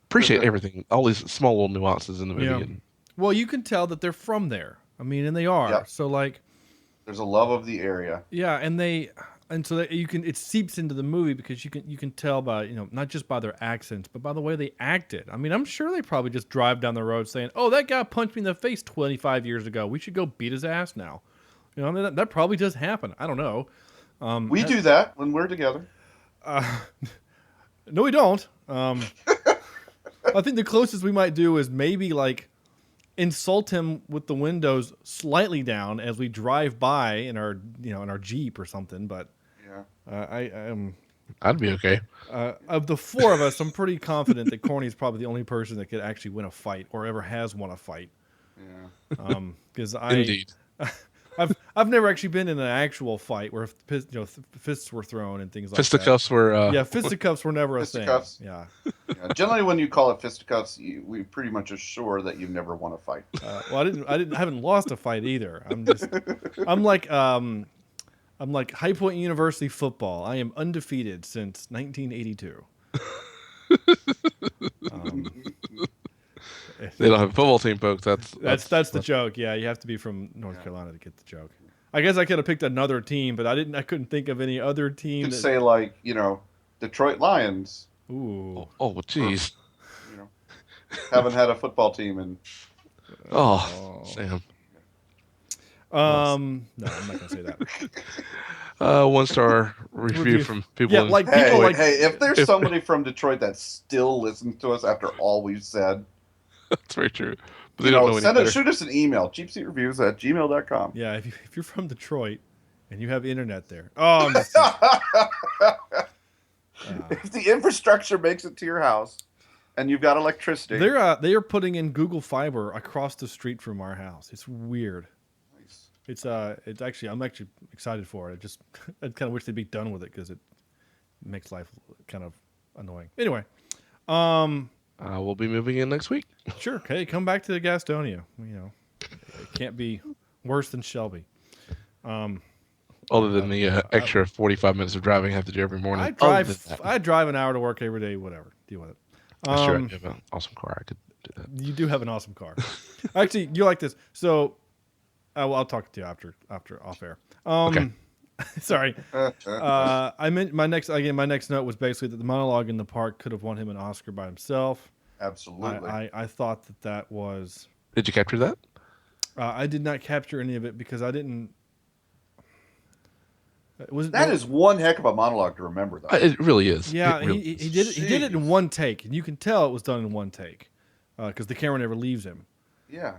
appreciate everything, all these small little nuances in the movie. Yeah. Well, you can tell that they're from there. I mean, and they are. Yep. So like, there's a love of the area. Yeah, and so that it seeps into the movie because you can tell by not just by their accents but by the way they acted. I mean, I'm sure they probably just drive down the road saying, "Oh, that guy punched me in the face 25 years ago. We should go beat his ass now." That probably does happen. I don't know. We do that when we're together. No, we don't. I think the closest we might do is maybe like insult him with the windows slightly down as we drive by in our Jeep or something. But I'd be okay. Of the four of us, I'm pretty confident that Corny is probably the only person that could actually win a fight or ever has won a fight. Yeah. Because Indeed. I've never actually been in an actual fight where fists were thrown and things like fisticuffs that. were Fisticuffs were never a thing. Yeah. Generally, when you call it fisticuffs, we pretty much are sure that you've never won a fight. Well, I haven't lost a fight either. I'm like High Point University football. I am undefeated since 1982. They don't have a football team, folks. That's the joke. Yeah, you have to be from North Carolina to get the joke. I guess I could have picked another team, but I couldn't think of any other team. You could say like Detroit Lions. Ooh. Oh, jeez. Haven't had a football team in. Oh, Sam. No, I'm not gonna say that. 1-star review from people. Yeah, like people like. Hey, if there's somebody from Detroit that still listens to us after all we've said. That's very true. But they don't know shoot us an email, cheapseatreviews@gmail.com. Yeah, if you're from Detroit and you have internet there. Oh, if the infrastructure makes it to your house and you've got electricity. They are putting in Google Fiber across the street from our house. It's weird. Nice. It's actually I'm actually excited for it. I kind of wish they'd be done with it because it makes life kind of annoying. Anyway, we'll be moving in next week. Sure. Okay, come back to Gastonia. It can't be worse than Shelby. Other than the extra 45 minutes of driving I have to do every morning. I drive an hour to work every day. Whatever. Deal with it. Sure, I have an awesome car. I could do that. You do have an awesome car. Actually, you like this. So, I'll talk to you after off air. Okay. Sorry. I meant my next note was basically that the monologue in the park could have won him an Oscar by himself. Absolutely. I thought that was. Did you capture that? I did not capture any of it because I didn't. That is one heck of a monologue to remember, though. It really is. Yeah, he did it in one take, and you can tell it was done in one take because the camera never leaves him. Yeah.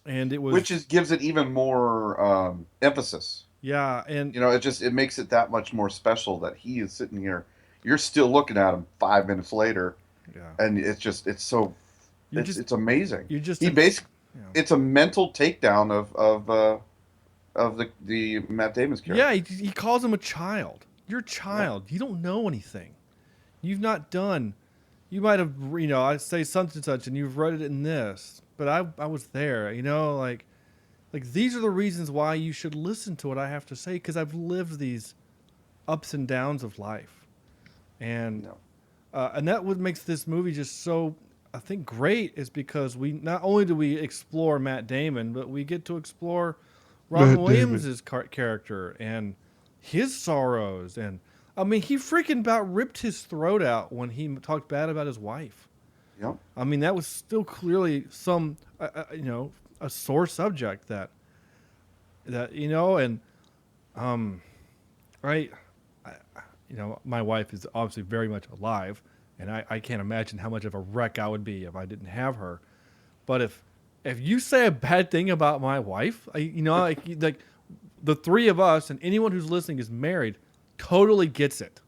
And it was which gives it even more emphasis. Yeah, and it makes it that much more special that he is sitting here. You're still looking at him 5 minutes later. Yeah. And it's amazing. It's a mental takedown of the Matt Damon's character. Yeah, he calls him a child. You're a child. Yeah. You don't know anything. You've not done. You might have, I say such and such, and you've read it in this, but I was there. Like these are the reasons why you should listen to what I have to say because I've lived these ups and downs of life, and that what makes this movie just so, I think, great is because we not only do we explore Matt Damon, but we get to explore Robin Williams' character and his sorrows. And I mean, he freaking about ripped his throat out when he talked bad about his wife. Yep. I mean, that was still clearly some, a sore subject that and, right. My wife is obviously very much alive, and I can't imagine how much of a wreck I would be if I didn't have her. But if you say a bad thing about my wife, like the three of us and anyone who's listening is married totally gets it,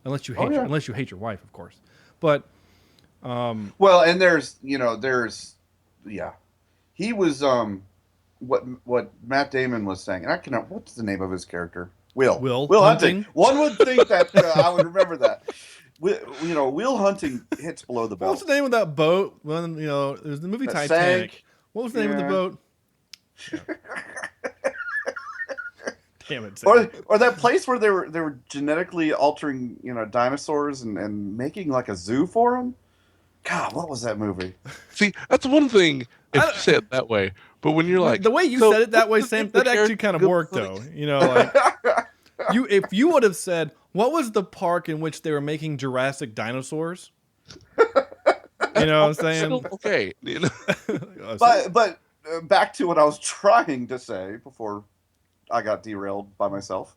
unless you hate unless you hate your wife, of course. But well, and there's he was what Matt Damon was saying, and I cannot. What's the name of his character? Will Hunting. One would think that I would remember that. Will Hunting hits below the belt. What's the name of that boat? When there's the movie Titanic. Sank. What was the name of the boat? Yeah. Damn it! Or that place where they were genetically altering dinosaurs and making like a zoo for them. God, what was that movie? See, that's one thing if you say it that way. But when you're like the way you said it that way, Sam, that actually kind of worked though. If you would have said, what was the park in which they were making Jurassic dinosaurs? You know what I'm saying? Okay. But back to what I was trying to say before I got derailed by myself.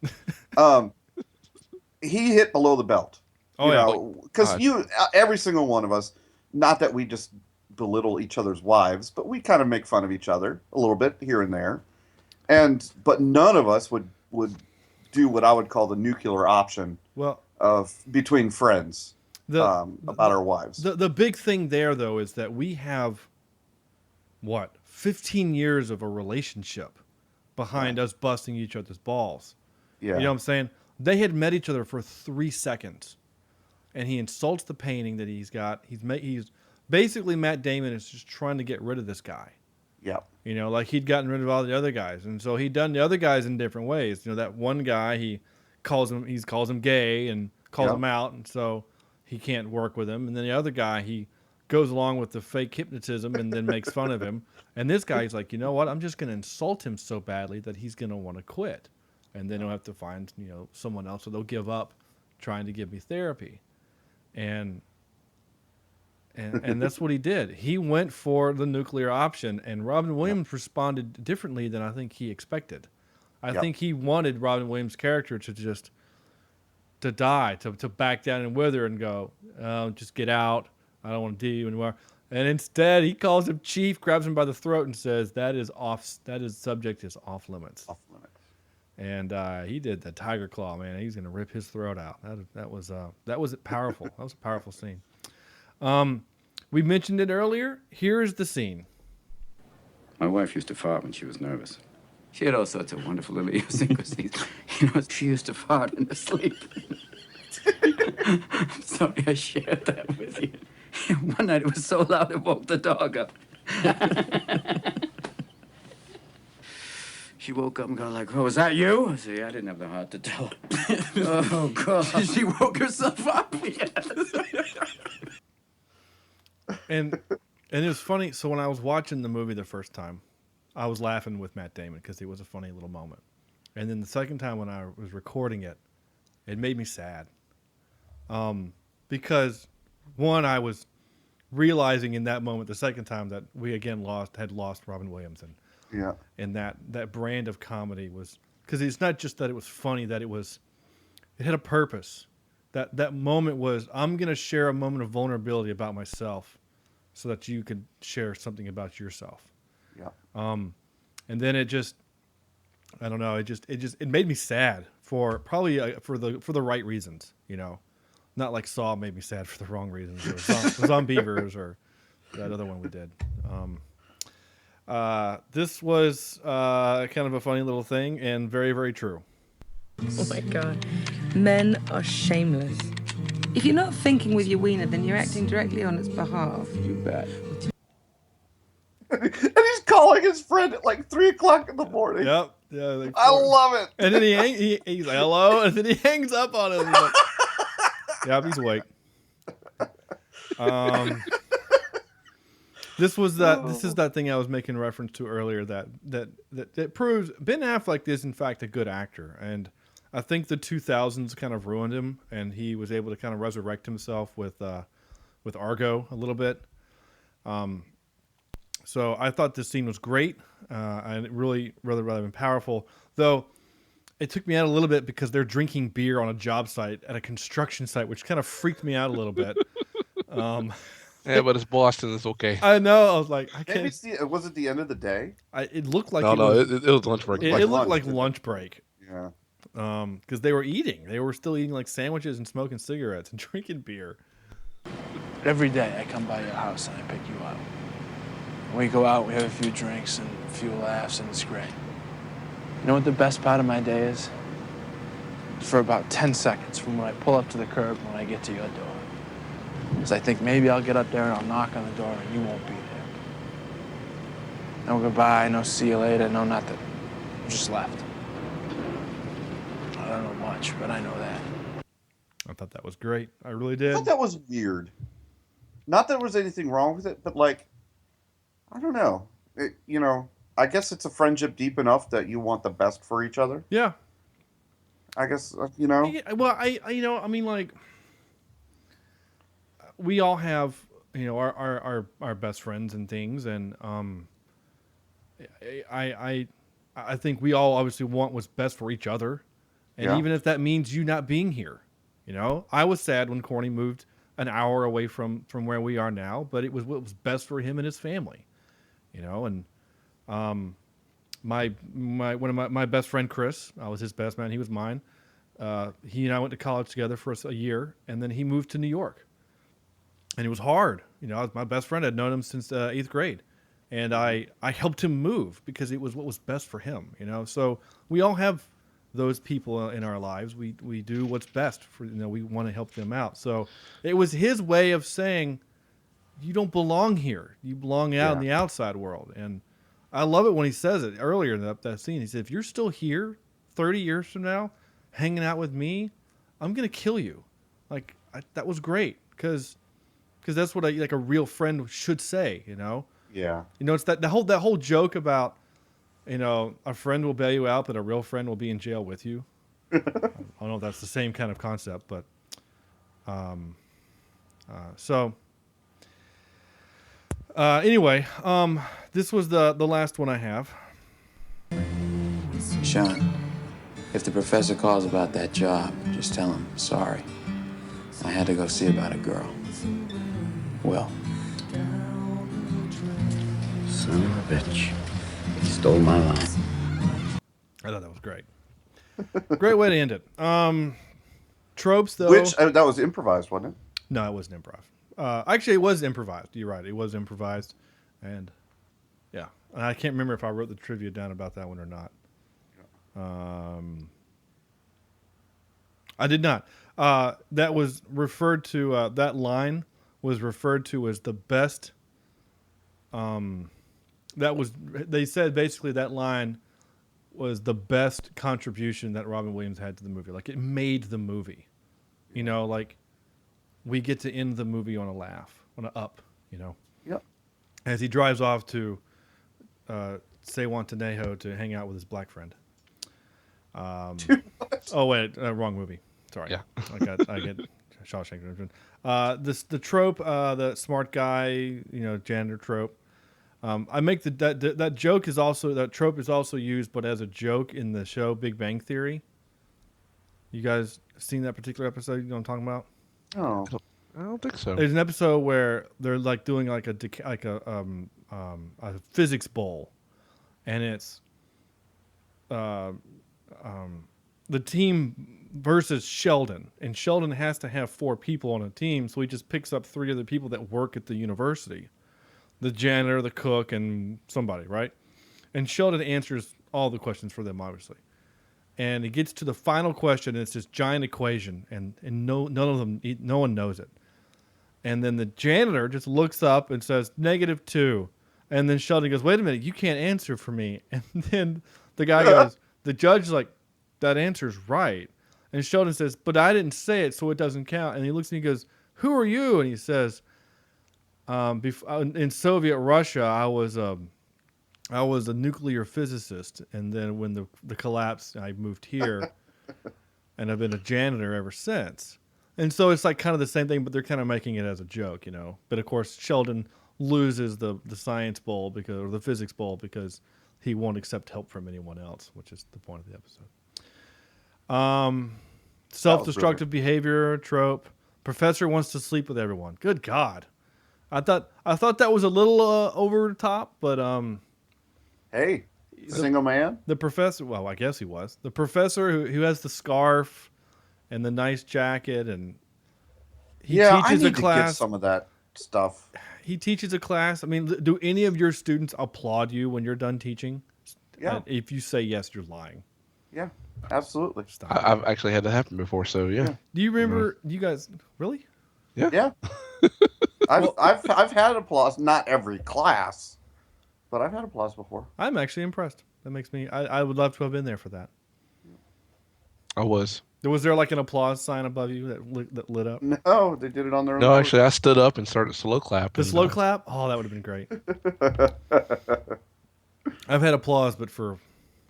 He hit below the belt. Because every single one of us, not that we just belittle each other's wives, but we kind of make fun of each other a little bit here and there. But none of us would do what I would call the nuclear option of between friends about our wives. The big thing there, though, is that we have, 15 years of a relationship behind us busting each other's balls. Yeah. You know what I'm saying? They had met each other for 3 seconds, and he insults the painting that he's got. He's basically, Matt Damon is just trying to get rid of this guy. Yep. Like he'd gotten rid of all the other guys, and so he'd done the other guys in different ways. That one guy, he calls him gay and calls him out, and so he can't work with him. And then the other guy, he goes along with the fake hypnotism and then makes fun of him. And this guy, he's like, you know what? I'm just going to insult him so badly that he's going to want to quit, and then he'll have to find someone else, so they'll give up trying to give me therapy, and that's what he did. He went for the nuclear option, and Robin Williams responded differently than I think he expected. I think he wanted Robin Williams' character to die, to back down and wither and go, just get out. I don't want to do you anymore. And instead, he calls him chief, grabs him by the throat, and says, subject is off limits. Off limits. And he did the tiger claw, man. He's going to rip his throat out. That was powerful. That was a powerful scene. We mentioned it earlier. Here's the scene. My wife used to fart when she was nervous. She had all sorts of wonderful little idiosyncrasies. She used to fart in her sleep. I'm sorry I shared that with you. One night it was so loud it woke the dog up. She woke up and got like, "Oh, was that you?" I said, "Yeah, I didn't have the heart to tell her." Oh, God. She woke herself up. Yes. And it was funny. So when I was watching the movie the first time, I was laughing with Matt Damon because it was a funny little moment. And then the second time when I was recording it, it made me sad. Because one, I was realizing in that moment, the second time, that we again had lost Robin Williams, and that brand of comedy was, because it's not just that it was funny, that it had a purpose. That moment was, I'm going to share a moment of vulnerability about myself, so that you could share something about yourself. Yeah. And then it just, I don't know, it made me sad for the right reasons, Not like Saw made me sad for the wrong reasons, or Zombievers, or that other one we did. This was kind of a funny little thing, and very, very true. Oh my God. Men are shameless. If you're not thinking with your wiener, then you're acting directly on its behalf. You bet. And he's calling his friend at like 3 o'clock in the morning. Yep. Yeah, I love it. And then he's like, hello? And then he hangs up on him. He's like, yep, he's awake. This is that thing I was making reference to earlier that proves Ben Affleck is in fact a good actor, and I think the 2000s kind of ruined him, and he was able to kind of resurrect himself with Argo a little bit. So I thought this scene was great, and it really rather powerful. Though it took me out a little bit because they're drinking beer on a job site at a construction site, which kind of freaked me out a little bit. Yeah, but it's Boston. It's okay. I know. I was like, I Maybe can't. was it the end of the day? It looked like No, it was lunch break. It looked like lunch break. Yeah. Because they were eating. They were still eating like sandwiches and smoking cigarettes and drinking beer. Every day I come by your house and I pick you up. We go out, we have a few drinks and a few laughs, and it's great. You know what the best part of my day is? For about 10 seconds from when I pull up to the curb when I get to your door. Because I think maybe I'll get up there and I'll knock on the door and you won't be there. No goodbye, no see you later, no nothing. You just left. I don't know much, but I know that. I thought that was great. I really did. I thought that was weird. Not that there was anything wrong with it, but like, I don't know. I guess it's a friendship deep enough that you want the best for each other. Yeah. I guess, Well, I mean, like, we all have, our best friends and things, and I think we all obviously want what's best for each other, and even if that means you not being here, I was sad when Corny moved an hour away from where we are now, but it was what was best for him and his family, and my best friend Chris, I was his best man, he was mine. He and I went to college together for a year, and then he moved to New York. And it was hard. My best friend. I'd known him since 8th grade. And I helped him move because it was what was best for him, So we all have those people in our lives. We do what's best for, we want to help them out. So it was his way of saying, you don't belong here. You belong out in the outside world. And I love it when he says it earlier in that scene. He said, if you're still here 30 years from now, hanging out with me, I'm going to kill you. Like, that was great because that's what a real friend should say, Yeah. It's that whole joke about, a friend will bail you out, but a real friend will be in jail with you. I don't know if that's the same kind of concept, but anyway, this was the last one I have. Sean, if the professor calls about that job, just tell him, sorry. I had to go see about a girl. Will. Son of a bitch. He stole my line. I thought that was great. Great way to end it. Tropes, though. Which, that was improvised, wasn't it? No, it wasn't improv. Actually, it was improvised. You're right. It was improvised. And, yeah. And I can't remember if I wrote the trivia down about that one or not. I did not. That was referred to, that line was referred to as the best. They said basically that line was the best contribution that Robin Williams had to the movie. Like, it made the movie. Like, we get to end the movie on a laugh, on an up, Yep. As he drives off to Sewantanejo to hang out with his black friend. Oh wait, wrong movie. Sorry. Yeah. I get Shawshank Redemption. The trope, the smart guy, janitor trope. I make that joke is also, that trope is also used, but as a joke in the show Big Bang Theory. You guys seen that particular episode? You know what I'm talking about? Oh, I don't think so. There's an episode where they're like doing like a physics bowl, and it's the team versus Sheldon, and Sheldon has to have 4 people on a team, so he just picks up 3 other people that work at the university, the janitor, the cook, and somebody, right? And Sheldon answers all the questions for them, obviously. And he gets to the final question, and it's this giant equation, and no one knows it. And then the janitor just looks up and says, -2. And then Sheldon goes, wait a minute, you can't answer for me. And then the guy goes, the judge is like, that answer's right. And Sheldon says, but I didn't say it, so it doesn't count. And he looks at me and goes, who are you? And he says, in Soviet Russia, I was a nuclear physicist. And then when the collapse, I moved here. And I've been a janitor ever since. And so it's like kind of the same thing, but they're kind of making it as a joke, But of course, Sheldon loses the science bowl or the physics bowl because he won't accept help from anyone else, which is the point of the episode. Self-destructive behavior trope. Professor wants to sleep with everyone. Good God. I thought that was a little over the top, but hey, single man. The professor. Well, I guess he was the professor who has the scarf and the nice jacket, and he teaches a class. To get some of that stuff. He teaches a class. I mean, do any of your students applaud you when you're done teaching? Yeah. And if you say yes, you're lying. Yeah, absolutely. I've actually had that happen before, so yeah. Do you remember? You guys really? Yeah. Yeah. I've had applause. Not every class, but I've had applause before. I'm actually impressed. That makes me. I would love to have been there for that. I was. Was there like an applause sign above you that lit up? No, they did it on their own. No, actually, I stood up and started slow clapping. The slow clap? Oh, that would have been great. I've had applause, but for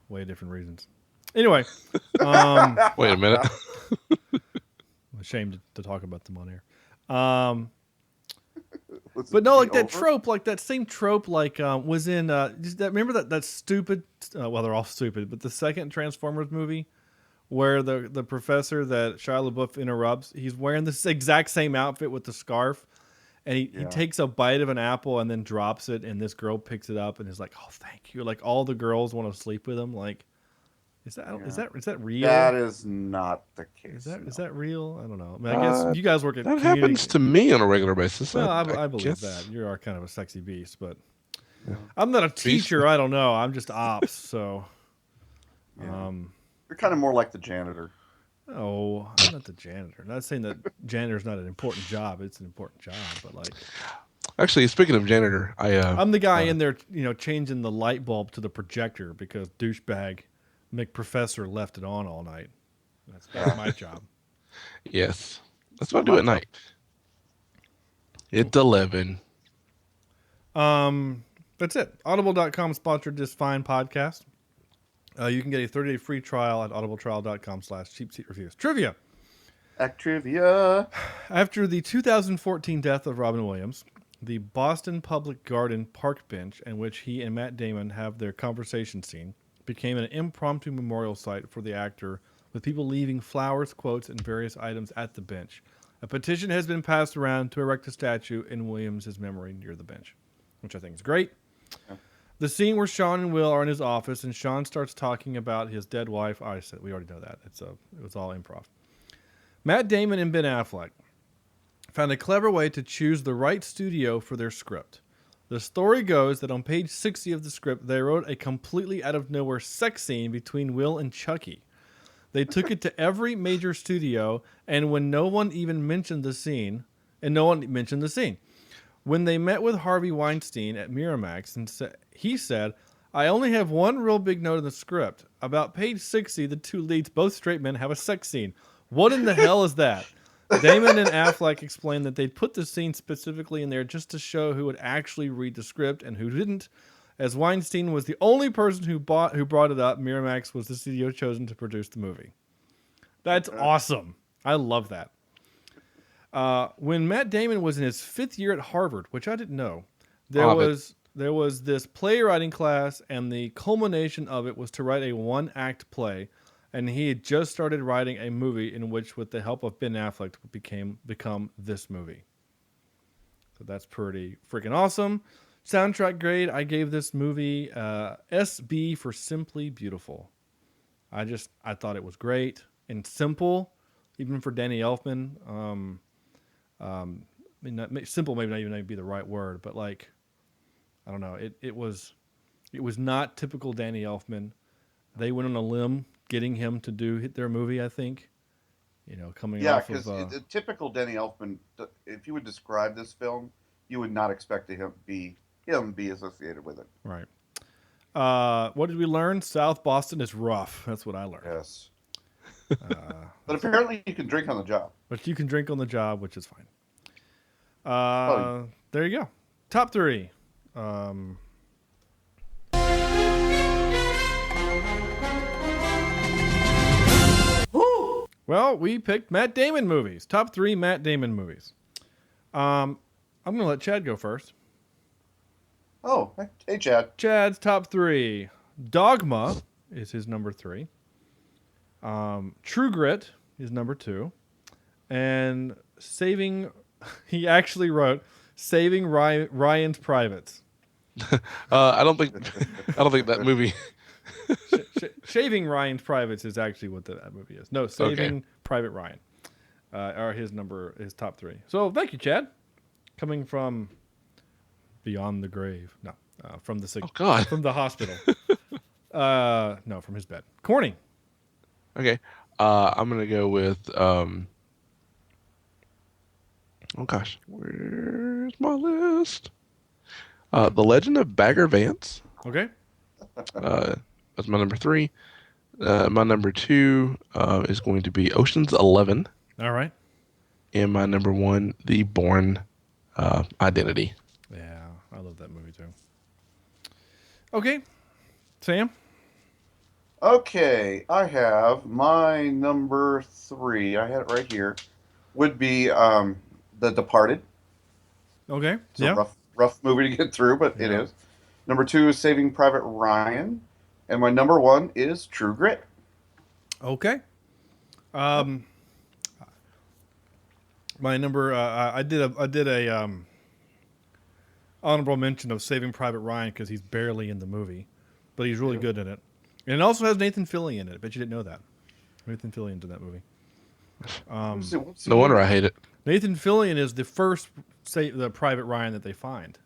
way different reasons. Anyway. Wait a minute. I'm ashamed to talk about them on air. But no, like that trope, like that same trope, like was in. Remember that stupid? Well, they're all stupid, but the second Transformers movie, where the professor that Shia LaBeouf interrupts, he's wearing this exact same outfit with the scarf, and he takes a bite of an apple and then drops it, and this girl picks it up and is like, "Oh, thank you!" Like all the girls want to sleep with him. Like, is that real? That is not the case. Is that real? I don't know. I mean, I guess you guys work at that happens to me on a regular basis. Well, I believe that you are kind of a sexy beast, but I'm not a teacher. I don't know. I'm just ops. So, you're kind of more like the janitor. Oh, I'm not the janitor. Not saying that janitor's not an important job. It's an important job, but like. Actually, speaking of janitor, I'm the guy in there, changing the light bulb to the projector because douchebag McProfessor left it on all night. That's my job. Yes. That's what I do at night. It's 11. That's it. Audible.com sponsored this fine podcast. You can get a 30-day free trial at audibletrial.com/cheapseatreviews. Trivia. Trivia. After the 2014 death of Robin Williams, the Boston Public Garden park bench in which he and Matt Damon have their conversation scene became an impromptu memorial site for the actor, with people leaving flowers, quotes, and various items at the bench. A petition has been passed around to erect a statue in Williams' memory near the bench, which I think is great. Yeah. The scene where Sean and Will are in his office, and Sean starts talking about his dead wife. I said we already know that. It was all improv. Matt Damon and Ben Affleck found a clever way to choose the right studio for their script. The story goes that on page 60 of the script, they wrote a completely out-of-nowhere sex scene between Will and Chucky. They took it to every major studio, and when no one even mentioned the scene, when they met with Harvey Weinstein at Miramax, and he said, "I only have one real big note in the script. About page 60, the two leads, both straight men, have a sex scene. What in the hell is that?" Damon and Affleck explained that they'd put the scene specifically in there just to show who would actually read the script and who didn't. As Weinstein was the only person who brought it up, Miramax was the studio chosen to produce the movie. That's awesome. I love that. When Matt Damon was in his 5th year at Harvard, which I didn't know, there was this playwriting class, and the culmination of it was to write a 1-act play. And he had just started writing a movie in which, with the help of Ben Affleck, become this movie. So that's pretty freaking awesome. Soundtrack grade, I gave this movie SB for Simply Beautiful. I thought it was great and simple, even for Danny Elfman. Simple maybe not even be the right word, but like, I don't know. It was not typical Danny Elfman. They went on a limb getting him to do their movie, I think. Coming off of... Yeah, because the typical Danny Elfman, if you would describe this film, you would not expect him to be associated with it. Right. What did we learn? South Boston is rough. That's what I learned. Yes. But apparently you can drink on the job. But you can drink on the job, which is fine. There you go. Top 3. Well, we picked Matt Damon movies. Top 3 Matt Damon movies. I'm going to let Chad go first. Oh, hey, Chad. Chad's top 3. Dogma is his number 3. True Grit is number 2. And he actually wrote Saving Ryan's Privates. I don't think that movie. Shaving Ryan's Privates is actually what that movie is. No, Saving Private Ryan are his top 3. So thank you, Chad. Coming from beyond the grave. No, from the sick. Oh God. From the hospital. No, from his bed. Corny. Okay. I'm gonna go with oh gosh, where's my list? The Legend of Bagger Vance. Okay. That's my number 3. My number 2 is going to be Ocean's 11. All right. And my number 1, The Bourne Identity. Yeah, I love that movie too. Okay, Sam. Okay, I have my number 3. I had it right here. Would be The Departed. Okay. It's a rough movie to get through, but it is. Number 2 is Saving Private Ryan, and my number 1 is True Grit. Okay. My number I did a honorable mention of Saving Private Ryan because he's barely in the movie, but he's really good in it. And it also has Nathan Fillion in it. I bet you didn't know that. Nathan Fillion's in that movie. No wonder I hate it. Nathan Fillion is the first the Private Ryan that they find.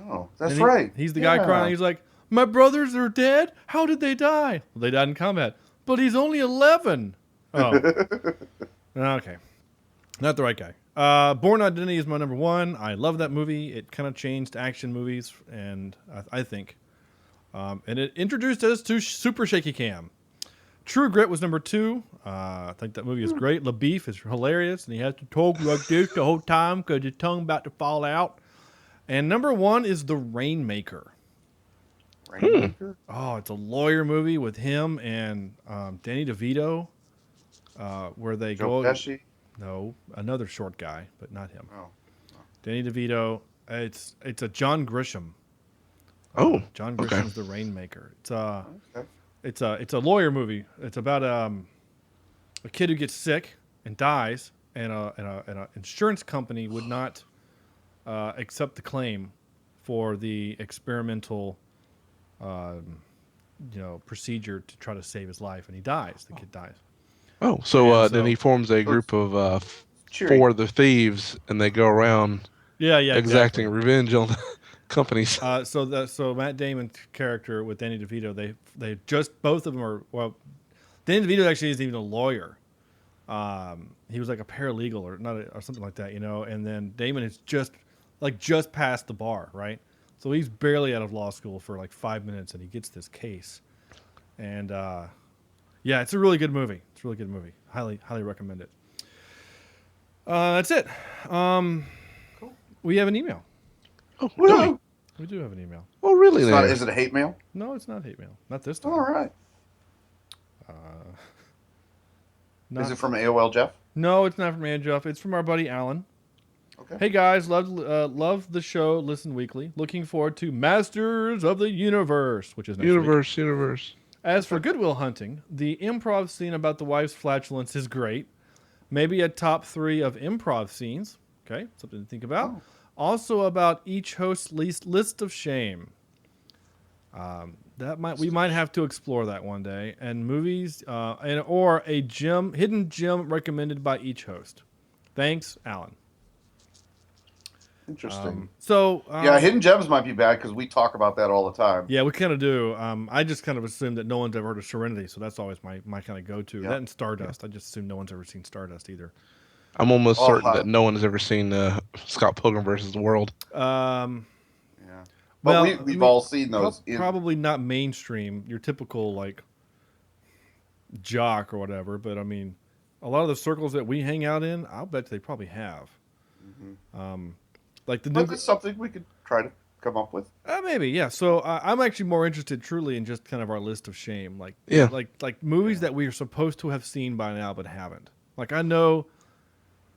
Oh, that's right. He's the guy crying. He's like, "My brothers are dead? How did they die?" Well, they died in combat. But he's only 11. Oh. Okay. Not the right guy. Bourne Identity is my number 1. I love that movie. It kind of changed action movies, and I think. And it introduced us to Super Shaky Cam. True Grit was number 2. I think that movie is great. LaBeef is hilarious, and he has to talk like this the whole time because his tongue about to fall out. And number 1 is The Rainmaker. Rainmaker? Oh, it's a lawyer movie with him and Danny DeVito, where they Joe Pesci? No, another short guy, but not him. Oh. Danny DeVito. It's a John Grisham. John Grisham's The Rainmaker. It's a lawyer movie. It's about a kid who gets sick and dies, and an insurance company would not accept the claim for the experimental procedure to try to save his life, and he dies. The kid dies. Oh, so then he forms a group of 4 of the thieves, and they go around exacting revenge on the companies. So Matt Damon's character with Danny DeVito, they just both of them are Danny DeVito actually isn't even a lawyer. He was like a paralegal or something like that, and then Damon is just passed the bar, right? So he's barely out of law school for like 5 minutes, and he gets this case. And it's a really good movie. It's a really good movie. Highly recommend it. That's it. Cool. We have an email. Oh, really? We do have an email. Oh, really? Is it a hate mail? No, it's not hate mail. Not this time. All right. Is it from AOL Jeff? No, it's not from AOL Jeff. It's from our buddy Alan. Okay. Hey guys, love the show. Listen weekly. Looking forward to Masters of the Universe, which is next week. Universe. As for Good Will Hunting, the improv scene about the wife's flatulence is great. Maybe a top 3 of improv scenes. Okay, something to think about. Oh. Also about each host's list of shame. We might have to explore that one day. And movies, or a hidden gem recommended by each host. Thanks, Alan. Interesting. Hidden gems might be bad because we talk about that all the time. Yeah, we kind of do. I just kind of assume that no one's ever heard of Serenity, so that's always my kind of go-to. That and Stardust. I just assume no one's ever seen Stardust either. I'm almost certain that no one has ever seen Scott Pilgrim versus the World. Well, we've all seen those. Probably not mainstream, your typical like jock or whatever. But I mean, a lot of the circles that we hang out in, I'll bet they probably have. Mm-hmm. That's something we could try to come up with. Maybe, yeah. So I'm actually more interested, truly, in just kind of our list of shame, like movies that we are supposed to have seen by now but haven't. Like I know.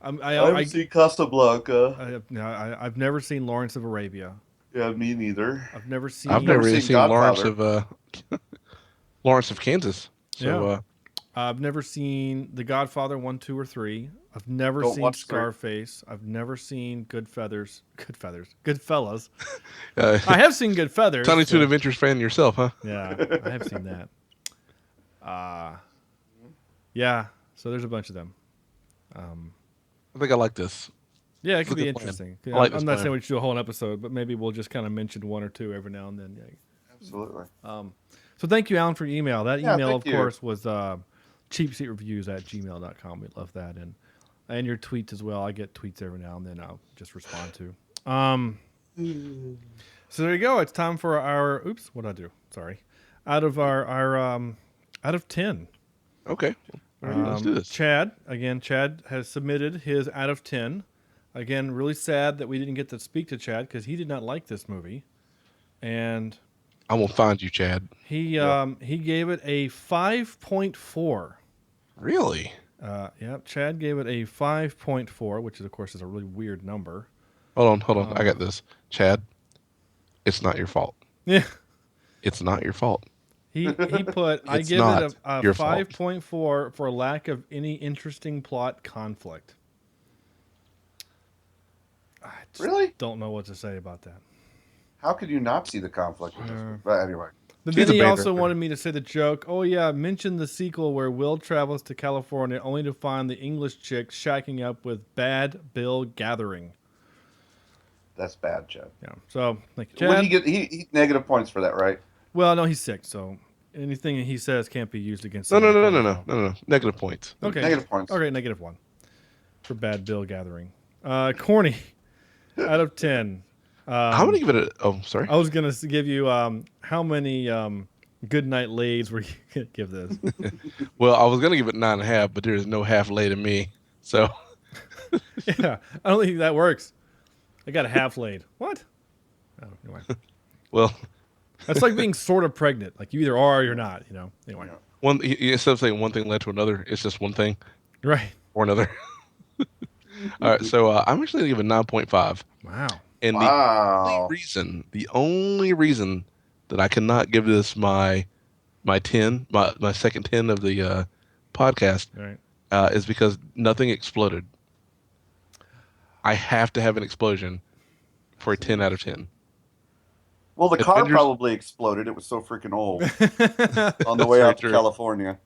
I haven't seen Casablanca. I've never seen Lawrence of Arabia. Yeah, me neither. I've never seen Lawrence of Kansas. So I've never seen The Godfather 1, 2, or 3. I've never Don't seen watch Scarface. I've never seen Goodfellas. I have seen Goodfellas. Tiny Toon Adventures fan yourself, huh? Yeah, I have seen that. Yeah, so there's a bunch of them. I think I like this. Yeah, it It's could a be good plan. interesting. I like I'm this not plan. saying we should do a whole episode, but maybe we'll just kind of mention one or two every now and then. Yeah. Absolutely. So thank you, Alan, for your email. That Yeah, email, thank of you. course, was cheapseatreviews@gmail.com. We love that. And your tweets as well. I get tweets every now and then I'll just respond to. So there you go. It's time for our, what did I do? Sorry. Out of out of 10. Okay. All right, let's do this. Chad has submitted his out of 10. Again, really sad that we didn't get to speak to Chad because he did not like this movie. And I will find you, Chad. he gave it a 5.4. Really? Yeah, Chad gave it a 5.4, which of course is a really weird number. Hold on. I got this. Chad, it's not your fault. Yeah. It's not your fault. He put, I It's give not it a your fault. 5.4 for lack of any interesting plot conflict. I just Really? don't know what to say about that. How could you not see the conflict with this? But anyway. But She's then a he baby. also wanted me to say the joke, oh yeah, mention the sequel where Will travels to California only to find the English chick shacking up with Bad Bill Gathering. That's bad, Chad. Yeah. So, thank you, Chad. What do you get? He negative points for that, right? Well, no, he's sick, so anything he says can't be used against No. him. Negative points. Okay. Negative points. Okay, -1 for Bad Bill Gathering. Corny, out of 10. I'm going to give it a... Oh, sorry. I was going to give you how many good night lays were you going to give this? Well, I was going to give it 9.5, but there's no half lay to me. So... Yeah, I don't think that works. I got a half laid. What? Oh, anyway. Well... That's like being sort of pregnant. Like you either are or you're not, you know. Anyway. Instead of saying one thing led to another, it's just one thing. Right. Or another. All right, so I'm actually going to give it 9.5. Wow. And the only reason that I cannot give this my 10, my second 10 of the podcast, right. Is because nothing exploded. I have to have an explosion for a 10 out of 10. Well, the car probably exploded. It was so freaking old on the way out to California.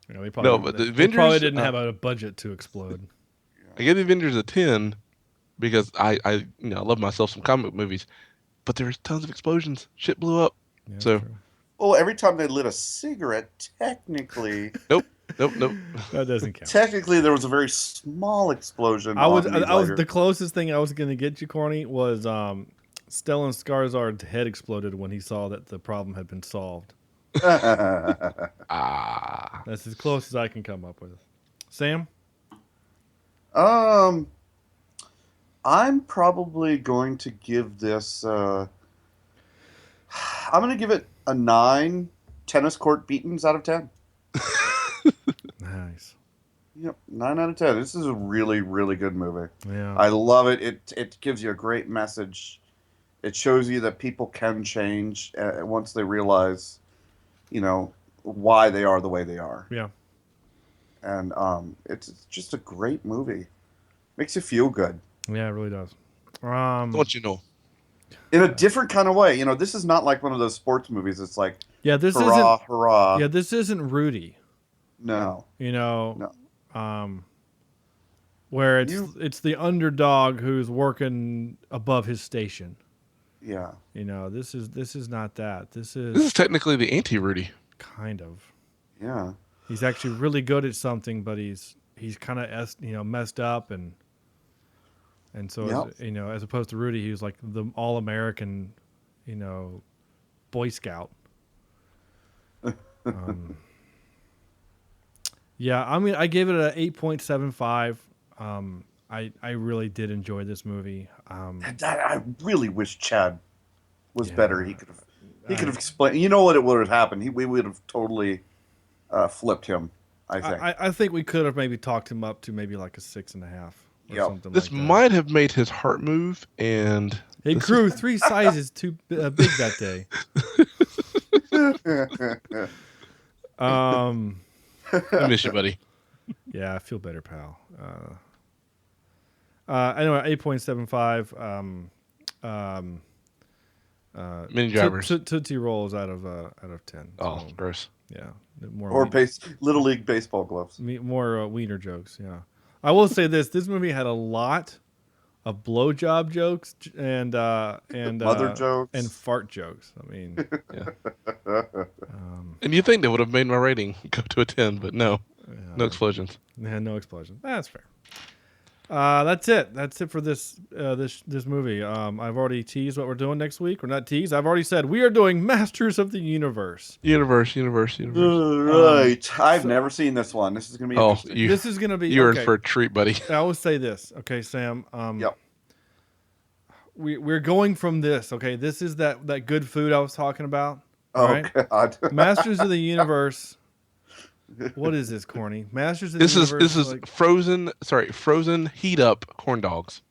Yeah, they probably didn't have a budget to explode. I gave the Avengers a 10 because I love myself some comic book movies, but there's tons of explosions. Shit blew up. Yeah, so, well, every time they lit a cigarette, technically, nope. That doesn't count. Technically, there was a very small explosion. I was the closest thing I was going to get you, Corny, was Stellan Skarsgård's head exploded when he saw that the problem had been solved. That's as close as I can come up with. Sam? I'm probably going to give this. I'm going to give it a 9 tennis court beatings out of 10. Nice. Yep, 9 out of 10. This is a really, really good movie. Yeah, I love it. It gives you a great message. It shows you that people can change once they realize, why they are the way they are. Yeah. And it's just a great movie. Makes you feel good. Yeah, it really does. Don't you know? In a different kind of way. This is not like one of those sports movies. It's like, this hurrah, isn't, hurrah. Yeah, this isn't Rudy. No. No. Where it's the underdog who's working above his station. Yeah. This is not that. This is technically the anti-Rudy. Kind of. Yeah. He's actually really good at something, but he's kind of messed up and so as opposed to Rudy, he was like the all-American, Boy Scout. Yeah, I mean, I gave it an 8.75. I really did enjoy this movie. I really wish Chad was better. He could have explained. You know what it would have happened? We would have totally flipped him. I think. I think we could have maybe talked him up to maybe like a 6.5 or something. This might have made his heart move, and it grew 3 sizes too big that day. I miss you, buddy. Yeah, I feel better, pal. Anyway, 8.75. Mini drivers. Tootsie Rolls out of 10. Oh, So, gross. Yeah. More or Little League baseball gloves. More wiener jokes, yeah. I will say this movie had a lot of blowjob jokes and mother jokes and fart jokes. I mean, yeah. And you think that would have made my rating go to a 10, but no, no explosions. Yeah, no explosions. That's fair. That's it. That's it for this movie. I've already teased what we're doing next week. Or not teased. I've already said we are doing Masters of the Universe. Universe. Right. I've never seen this one. This is going to be interesting. This is going to be... You're in for a treat, buddy. I will say this. Okay, Sam. Yep. We're going from this. Okay, this is that good food I was talking about. Oh, right? God. Masters of the Universe... What is this, corny? Masters of the Universe. This is frozen heat up corn dogs.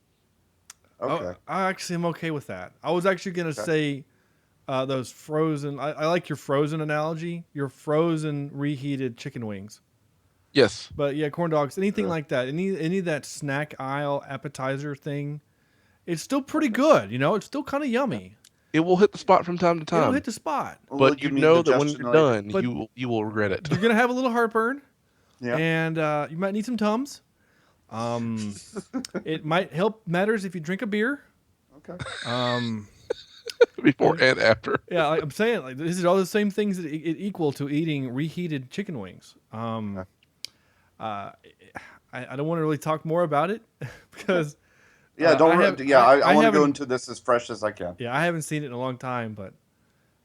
Okay. I actually am okay with that. I was actually gonna say those frozen. I like your frozen analogy. Your frozen reheated chicken wings. Yes. But yeah, corn dogs. Anything like that. Any of that snack aisle appetizer thing. It's still pretty good. You know, it's still kind of yummy. It will hit the spot from time to time. It'll hit the spot. But you know that when you're done, you will regret it. You're going to have a little heartburn. Yeah. And you might need some Tums. It might help matters if you drink a beer. Okay. Before and after. Yeah, I'm saying this is all the same things that equal to eating reheated chicken wings. I don't want to really talk more about it because... Yeah, I want to go into this as fresh as I can. Yeah, I haven't seen it in a long time, but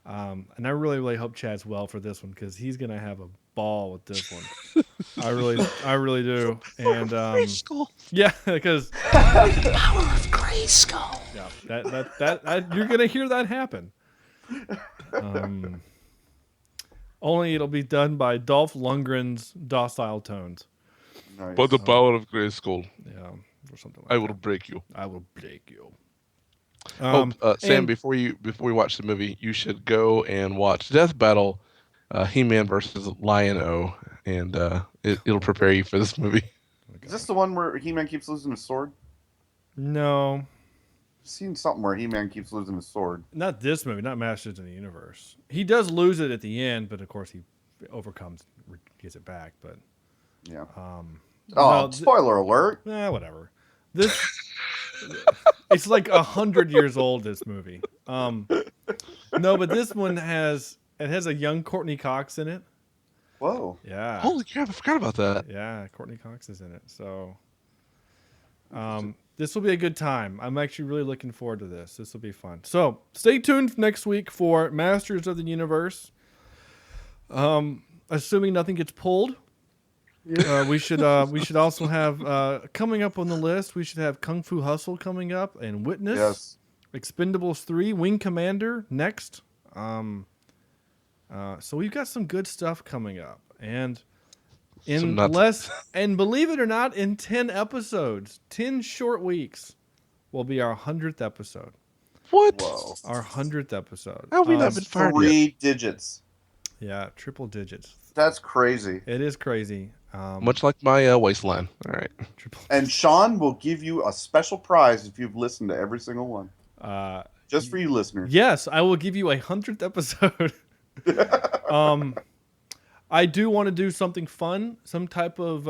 and I really, really hope Chad's well for this one because he's gonna have a ball with this one. I really do. And yeah, because power of Grayskull. Yeah, that you're gonna hear that happen. Only it'll be done by Dolph Lundgren's docile tones. Nice. By the power of Grayskull. Yeah. Or something like I will break you. I will break you. Sam, before we watch the movie, you should go and watch Death Battle, He-Man versus Lion-O, and it'll prepare you for this movie. Is this the one where He-Man keeps losing his sword? No. I've seen something where He-Man keeps losing his sword. Not this movie, not Masters of the Universe. He does lose it at the end, but of course he overcomes, gets it back. But yeah. No, spoiler alert. Whatever. This it's like 100 years old. This movie. No, but this one has a young Courtney Cox in it. Whoa. Yeah. Holy crap! I forgot about that. Yeah, Courtney Cox is in it. So, this will be a good time. I'm actually really looking forward to this. This will be fun. So, stay tuned next week for Masters of the Universe. Assuming nothing gets pulled. We should also have coming up on the list. We should have Kung Fu Hustle coming up and Witness. Yes. Expendables 3, Wing Commander next. So we've got some good stuff coming up, and and believe it or not, in 10 episodes, 10 short weeks, will be our 100th episode. What? Whoa. Our 100th episode. How have we not been fired yet? 3 digits. Yeah, triple digits. That's crazy. It is crazy. Much like my waistline. All right. And Sean will give you a special prize if you've listened to every single one. Just for you listeners. Yes, I will give you a 100th episode. I do want to do something fun, some type of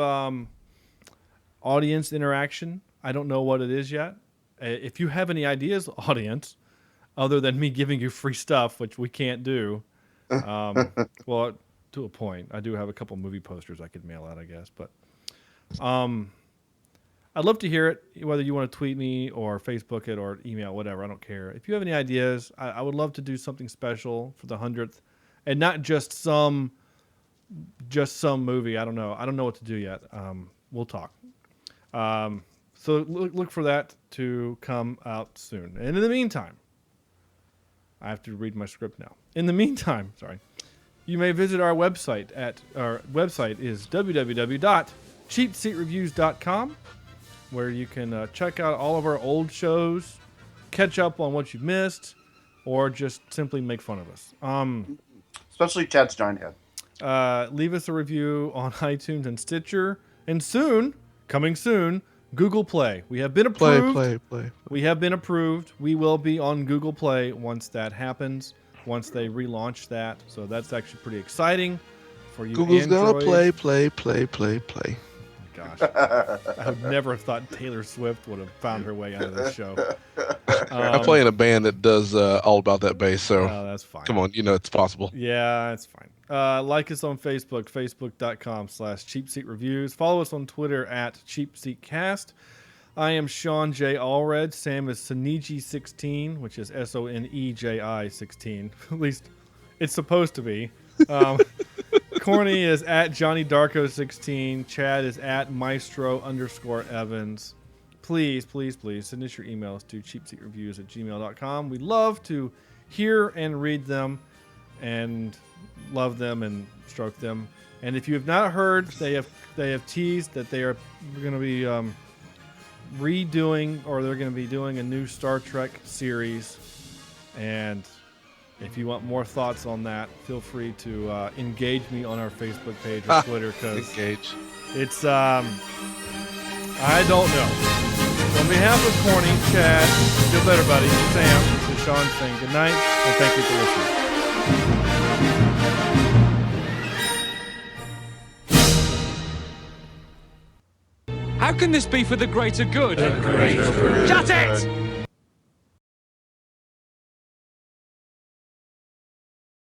audience interaction. I don't know what it is yet. If you have any ideas, audience, other than me giving you free stuff, which we can't do, well, to a point. I do have a couple movie posters I could mail out, I guess. But I'd love to hear it, whether you want to tweet me or Facebook it or email, whatever. I don't care. If you have any ideas, I would love to do something special for the 100th. And not just some movie. I don't know. I don't know what to do yet. We'll talk. So look for that to come out soon. And in the meantime, I have to read my script now. In the meantime, you may visit our website our website is www.cheapseatreviews.com, where you can check out all of our old shows, catch up on what you've missed, or just simply make fun of us. Especially Chad's giant head. Leave us a review on iTunes and Stitcher. And coming soon, Google Play. We have been approved. Play. We have been approved. We will be on Google Play once that happens, once they relaunch that. So that's actually pretty exciting for you Google's Android. gonna play. Gosh, I would never have thought Taylor Swift would have found her way onto this show. I play in a band that does all about that bass, so that's fine. Come on, it's possible. Yeah, it's fine. Like us on Facebook, facebook.com/cheapseatreviews. Follow us on Twitter @cheapseatcast. I am Sean J. Allred. Sam is Soniji16, which is SONEJI16. At least it's supposed to be. Corny is @JohnnyDarko16. Chad is @Maestro_Evans. Please send us your emails to cheapseatreviews@gmail.com. We love to hear and read them and love them and stroke them. And if you have not heard, they have teased that they are going to be redoing, or they're going to be doing a new Star Trek series. And if you want more thoughts on that, feel free to engage me on our Facebook page or Twitter, because it's I don't know. On behalf of Corny, Chad, feel better, buddy. Sam, this is Sean saying good night, and thank you for listening. How can this be for the greater good? Shut it!